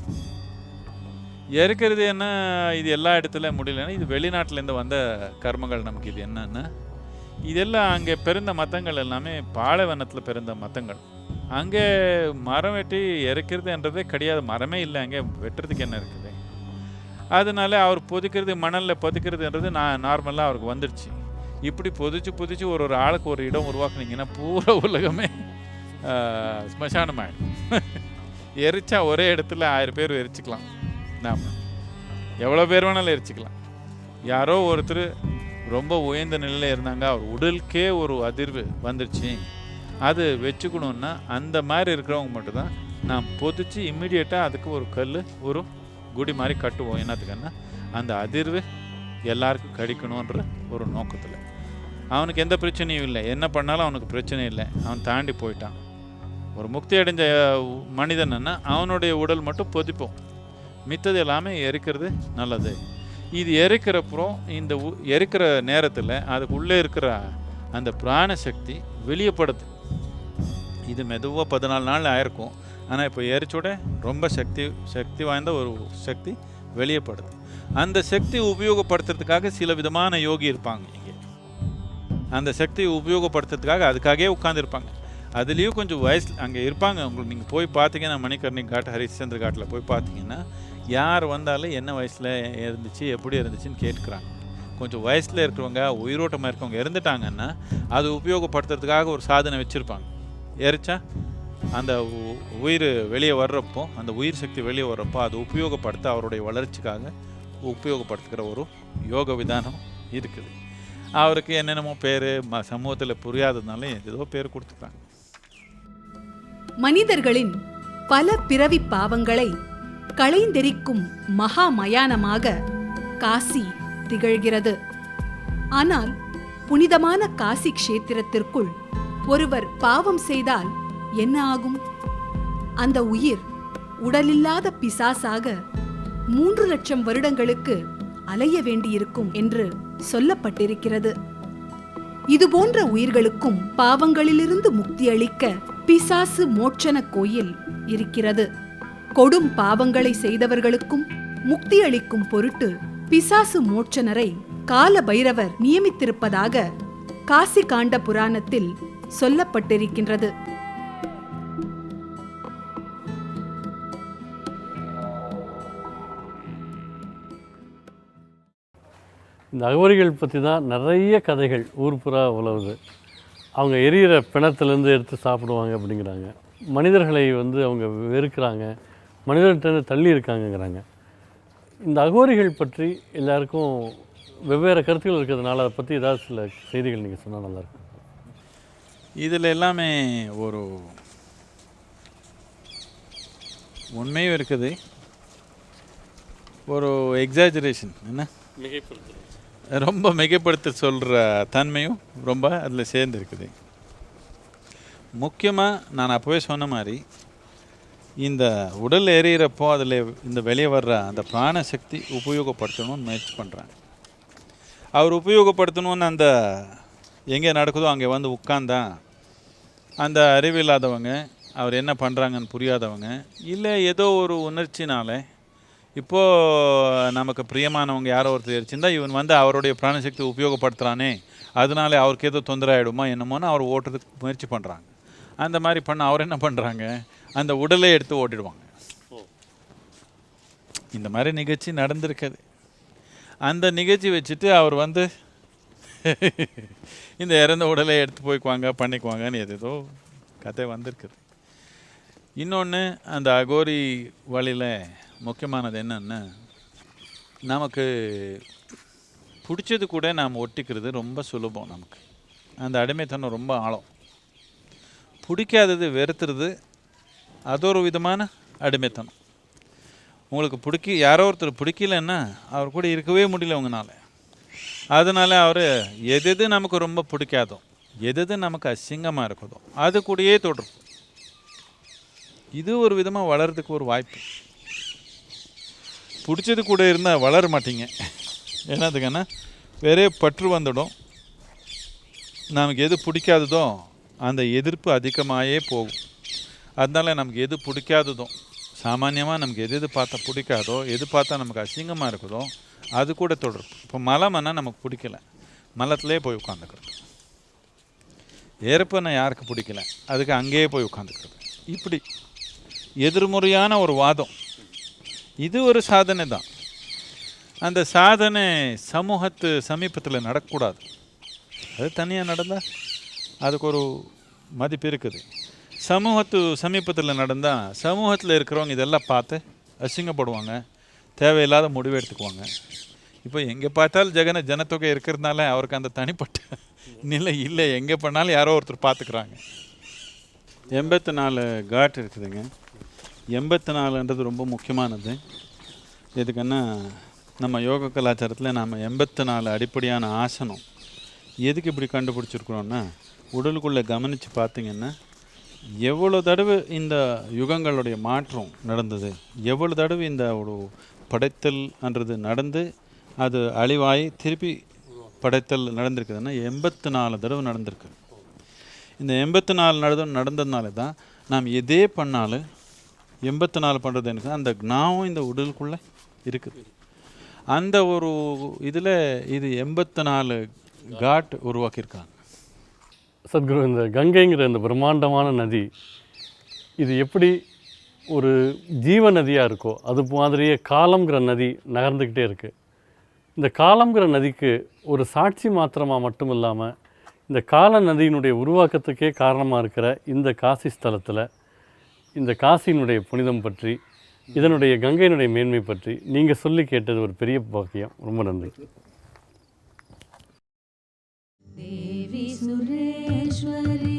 இறக்கிறது என்ன, இது எல்லா இடத்துல முடியலன்னா இது வெளிநாட்டிலேருந்து வந்த கர்மங்கள். நமக்கு இது என்னன்னா, இதெல்லாம் அங்கே பிறந்த மதங்கள் எல்லாமே பாலைவனத்தில் பிறந்த மதங்கள். அங்கே மரம் வெட்டி இறக்கிறதுன்றதே கிடையாது, மரமே இல்லை அங்கே, வெட்டுறதுக்கு என்ன இருக்குது. அதனால அவர் பொதிக்கிறது, மணலில் பொதிக்கிறதுன்றது நார்மலாக அவருக்கு வந்துடுச்சு. இப்படி பொதிச்சு ஒரு ஆளுக்கு ஒரு இடம் உருவாக்குனீங்கன்னா பூரா உலகமே ஸ்மசானமாயிடும். எரிச்சா ஒரே இடத்துல 1000 பேர் எரிச்சிக்கலாம். நாம் எவ்வளோ பேர் வேணாலும் எரிச்சிக்கலாம். யாரோ ஒருத்தர் ரொம்ப உயர்ந்த நிலையில் இருந்தாங்க, அவர் உடலுக்கே ஒரு அதிர்வு வந்துடுச்சு, அது வச்சுக்கணுன்னா அந்த மாதிரி இருக்கிறவங்க மட்டும்தான் நாம் பொதிச்சு இம்மிடியேட்டாக அதுக்கு ஒரு கல், ஒரு குடி மாதிரி கட்டுவோம். என்னத்துக்குன்னா அந்த அதிர்வு எல்லாருக்கும் கிடைக்கணுன்ற ஒரு நோக்கத்தில். அவனுக்கு எந்த பிரச்சனையும் இல்லை, என்ன பண்ணாலும் அவனுக்கு பிரச்சனை இல்லை, அவன் தாண்டி போயிட்டான். ஒரு முக்தி அடைஞ்ச மனிதன்னா அவனுடைய உடல் மட்டும் பொதிப்போம், மித்தது எல்லாமே எரிக்கிறது நல்லது. இது எரிக்கிறப்புறம் இந்த எரிக்கிற நேரத்தில் அதுக்குள்ளே இருக்கிற அந்த பிராண சக்தி வெளியப்படுது. இது மெதுவாக 14 நாள் ஆயிருக்கும், ஆனால் இப்போ எரிச்சோட ரொம்ப சக்தி வாய்ந்த ஒரு சக்தி வெளியப்படுது. அந்த சக்தி உபயோகப்படுத்துறதுக்காக சில விதமான யோகி இருப்பாங்க இங்கே. அந்த சக்தியை உபயோகப்படுத்துறதுக்காக அதுக்காகவே உட்காந்துருப்பாங்க. அதுலேயும் கொஞ்சம் வயசில் அங்கே இருப்பாங்க. உங்களுக்கு நீங்கள் போய் பார்த்தீங்கன்னா மணிகர்ணி காட், ஹரிச்சந்திர காட்டில் போய் பார்த்தீங்கன்னா யார் வந்தாலும் என்ன வயசில் இருந்துச்சு, எப்படி இருந்துச்சுன்னு கேட்குறாங்க. கொஞ்சம் வயசில் இருக்கிறவங்க, உயிரோட்டமாக இருக்கவங்க இறந்துட்டாங்கன்னா அது உபயோகப்படுத்துறதுக்காக ஒரு சாதனை வச்சுருப்பாங்க. எரிச்சா அந்த உயிர் வெளியே வர்றப்போ, அந்த உயிர் சக்தி வெளியே வர்றப்போ அது உபயோகப்படுத்த அவருடைய வளர்ச்சிக்காக உபயோகப்படுத்துகிற ஒரு யோக விதானம் இருக்குது. அவருக்கு என்னென்னமோ பேர் சமூகத்தில் புரியாததுனால ஏதோ பேர் கொடுத்துக்கிறாங்க. மனிதர்களின் பல பிறவி பாவங்களை களைந்தெரிக்கும் மகா மயானமாக காசி திகழ்கிறது. ஆனால் புனிதமான காசி க்ஷேத்திரத்திற்குள் ஒருவர் பாவம் செய்தால் என்ன ஆகும்? அந்த உயிர் உடலில்லாத பிசாசாக 3 லட்சம் வருடங்களுக்கு அலைய வேண்டியிருக்கும் என்று சொல்லப்பட்டிருக்கிறது. இதுபோன்ற உயிர்களுக்கும் பாவங்களிலிருந்து முக்தி அளிக்க பிசாசு மோட்சன கோயில் இருக்கிறது. கொடும் பாவங்களை செய்தவர்களுக்கும் முக்தி அளிக்கும் பொருட்டு பிசாசு மோட்சனரை கால பைரவர் நியமித்திருப்பதாக காசி காண்ட புராணத்தில் சொல்லப்பட்டிருக்கின்றது. இந்த அகோரிகள் பற்றி தான் நிறைய கதைகள் ஊர்புறா உலவுது. அவங்க எரியிற பிணத்துலேருந்து எடுத்து சாப்பிடுவாங்க அப்படிங்கிறாங்க. மனிதர்களை அவங்க வெறுக்கிறாங்க, மனிதர்கிட்ட தள்ளி இருக்காங்கங்கிறாங்க. இந்த அகோரிகள் பற்றி எல்லாருக்கும் வெவ்வேறு கருத்துக்கள் இருக்கிறதுனால அதை பற்றி ஏதாவது சில செய்திகள் நீங்கள் சொன்னால் நல்லாயிருக்கும். இதில் எல்லாமே ஒரு உண்மையும் இருக்குது, ஒரு எக்ஸாஜரேஷன், என்ன ரொம்ப மிகைப்படுத்த சொல்கிற தன்மையும் ரொம்ப அதில் சேர்ந்துருக்குது. முக்கியமாக நான் அப்போவே சொன்ன மாதிரி இந்த உடல் எறிகிறப்போ அதில் இந்த வெளியே வர்ற அந்த பிராணசக்தி உபயோகப்படுத்தணும்னு முயற்சி பண்ணுறாங்க. அவர் உபயோகப்படுத்தணும்னு அந்த எங்கே நடக்குதோ அங்கே வந்து உட்காந்தா அந்த அறிவில்லாதவங்க, அவர் என்ன பண்ணுறாங்கன்னு புரியாதவங்க, இல்லை ஏதோ ஒரு உணர்ச்சினால் இப்போது நமக்கு பிரியமானவங்க யாரோ ஒருத்தர் எரிச்சிருந்தா இவன் வந்து அவருடைய பிராணசக்தி உபயோகப்படுத்துகிறானே, அதனால அவருக்கு ஏதோ தொந்தரவு ஆகிடுமா என்னமோன்னு அவர் ஓட்டுறதுக்கு முயற்சி பண்ணுறாங்க. அந்த மாதிரி பண்ண அவர் என்ன பண்ணுறாங்க, அந்த உடலை எடுத்து ஓட்டிடுவாங்க. இந்த மாதிரி நிகழ்ச்சி நடந்திருக்குது. அந்த நிகழ்ச்சி வச்சுட்டு அவர் வந்து இந்த இறந்த உடலை எடுத்து போய்க்குவாங்க, பண்ணிக்குவாங்கன்னு ஏதோ கதை வந்திருக்குது. இன்னொன்று, அந்த அகோரி வழியில் முக்கியமானது என்னன்னா, நமக்கு பிடிச்சது கூட நாம் ஒட்டிக்கிறது ரொம்ப சுலபம். நமக்கு அந்த அடிமைத்தனம் ரொம்ப ஆழம். பிடிக்காதது வெறுத்துறது அது ஒரு விதமான அடிமைத்தனம். உங்களுக்கு யாரோ ஒருத்தர் பிடிக்கலன்னா அவர் கூட இருக்கவே முடியல உங்களால். அதனால் அவர் எது நமக்கு ரொம்ப பிடிக்காதோ, எது நமக்கு அசிங்கமாக இருக்குதோ அது கூடயே தொடரும். இது ஒரு விதமாக வளர்கிறதுக்கு ஒரு வாய்ப்பு. பிடிச்சது கூட இருந்தால் வளர மாட்டீங்க. என்னதுக்குன்னா வேறே பற்று வந்துடும். நமக்கு எது பிடிக்காததோ அந்த எதிர்ப்பு அதிகமாகவே போகும். அதனால நமக்கு எது பிடிக்காததோ, சாமானியமாக நமக்கு எது பார்த்தா பிடிக்காதோ, எது பார்த்தா நமக்கு அசிங்கமாக இருக்குதோ அது கூட தொடரும். இப்போ மலம்னா நமக்கு பிடிக்கல, மலத்திலே போய் உட்காந்துக்கிறது. ஏற்பனை யாருக்கு பிடிக்கல, அதுக்கு அங்கேயே போய் உட்காந்துக்கிறது. இப்படி எதிர்முறையான ஒரு வாதம். இது ஒரு சாதனை தான். அந்த சாதனை சமூகத்து சமீபத்தில் நடக்கக்கூடாது. அது தனியாக நடந்தால் அதுக்கு ஒரு மதிப்பு இருக்குது. சமூகத்து சமீபத்தில் நடந்தால் சமூகத்தில் இருக்கிறவங்க இதெல்லாம் பார்த்து அசிங்கப்படுவாங்க, தேவையில்லாத முடிவு எடுத்துக்குவாங்க. இப்போ எங்கே பார்த்தாலும் ஜனத்தொகை இருக்கிறதுனால அவருக்கு அந்த தனிப்பட்ட நிலை இல்லை. எங்கே பண்ணாலும் யாரோ ஒருத்தர் பார்த்துக்குறாங்க. 84 காட் இருக்குதுங்க. 84ன்றது ரொம்ப முக்கியமானது. எதுக்குன்னா நம்ம யோக கலாச்சாரத்தில் நாம் 84 அடிப்படையான ஆசனம் எதுக்கு இப்படி கண்டுபிடிச்சிருக்கிறோன்னா, உடலுக்குள்ளே கவனித்து பார்த்திங்கன்னா எவ்வளோ தடவை இந்த யுகங்களுடைய மாற்றம் நடந்தது, எவ்வளோ தடவை இந்த ஒரு படைத்தல்ன்றது நடந்து அது அழிவாய் திருப்பி படைத்தல் நடந்திருக்குதுன்னா 84 தடவை நடந்திருக்கு. இந்த 84 நடந்ததுனால தான் நாம் எதே பண்ணாலும் 84 பண்ணுறது எனக்கு அந்த ஞாபகம் இந்த உடலுக்குள்ளே இருக்குது. அந்த ஒரு இதில் இது 84 காட் உருவாக்கியிருக்காங்க. சத்குரு, இந்த கங்கைங்கிற இந்த பிரம்மாண்டமான நதி இது எப்படி ஒரு ஜீவ நதியாக இருக்கோ அது மாதிரியே காலம்ங்கிற நதி நகர்ந்துக்கிட்டே இருக்குது. இந்த காலம்ங்கிற நதிக்கு ஒரு சாட்சி மாத்திரமாக மட்டும் இல்லாமல் இந்த கால நதியினுடைய உருவாக்கத்துக்கே காரணமாக இருக்கிற இந்த காசி ஸ்தலத்தில் இந்த காசியினுடைய புனிதம் பற்றி, இதனுடைய கங்கையினுடைய மேன்மை பற்றி நீங்கள் சொல்லி கேட்டது ஒரு பெரிய பாக்கியம். ரொம்ப நன்றி. देवी सुरेश्वरी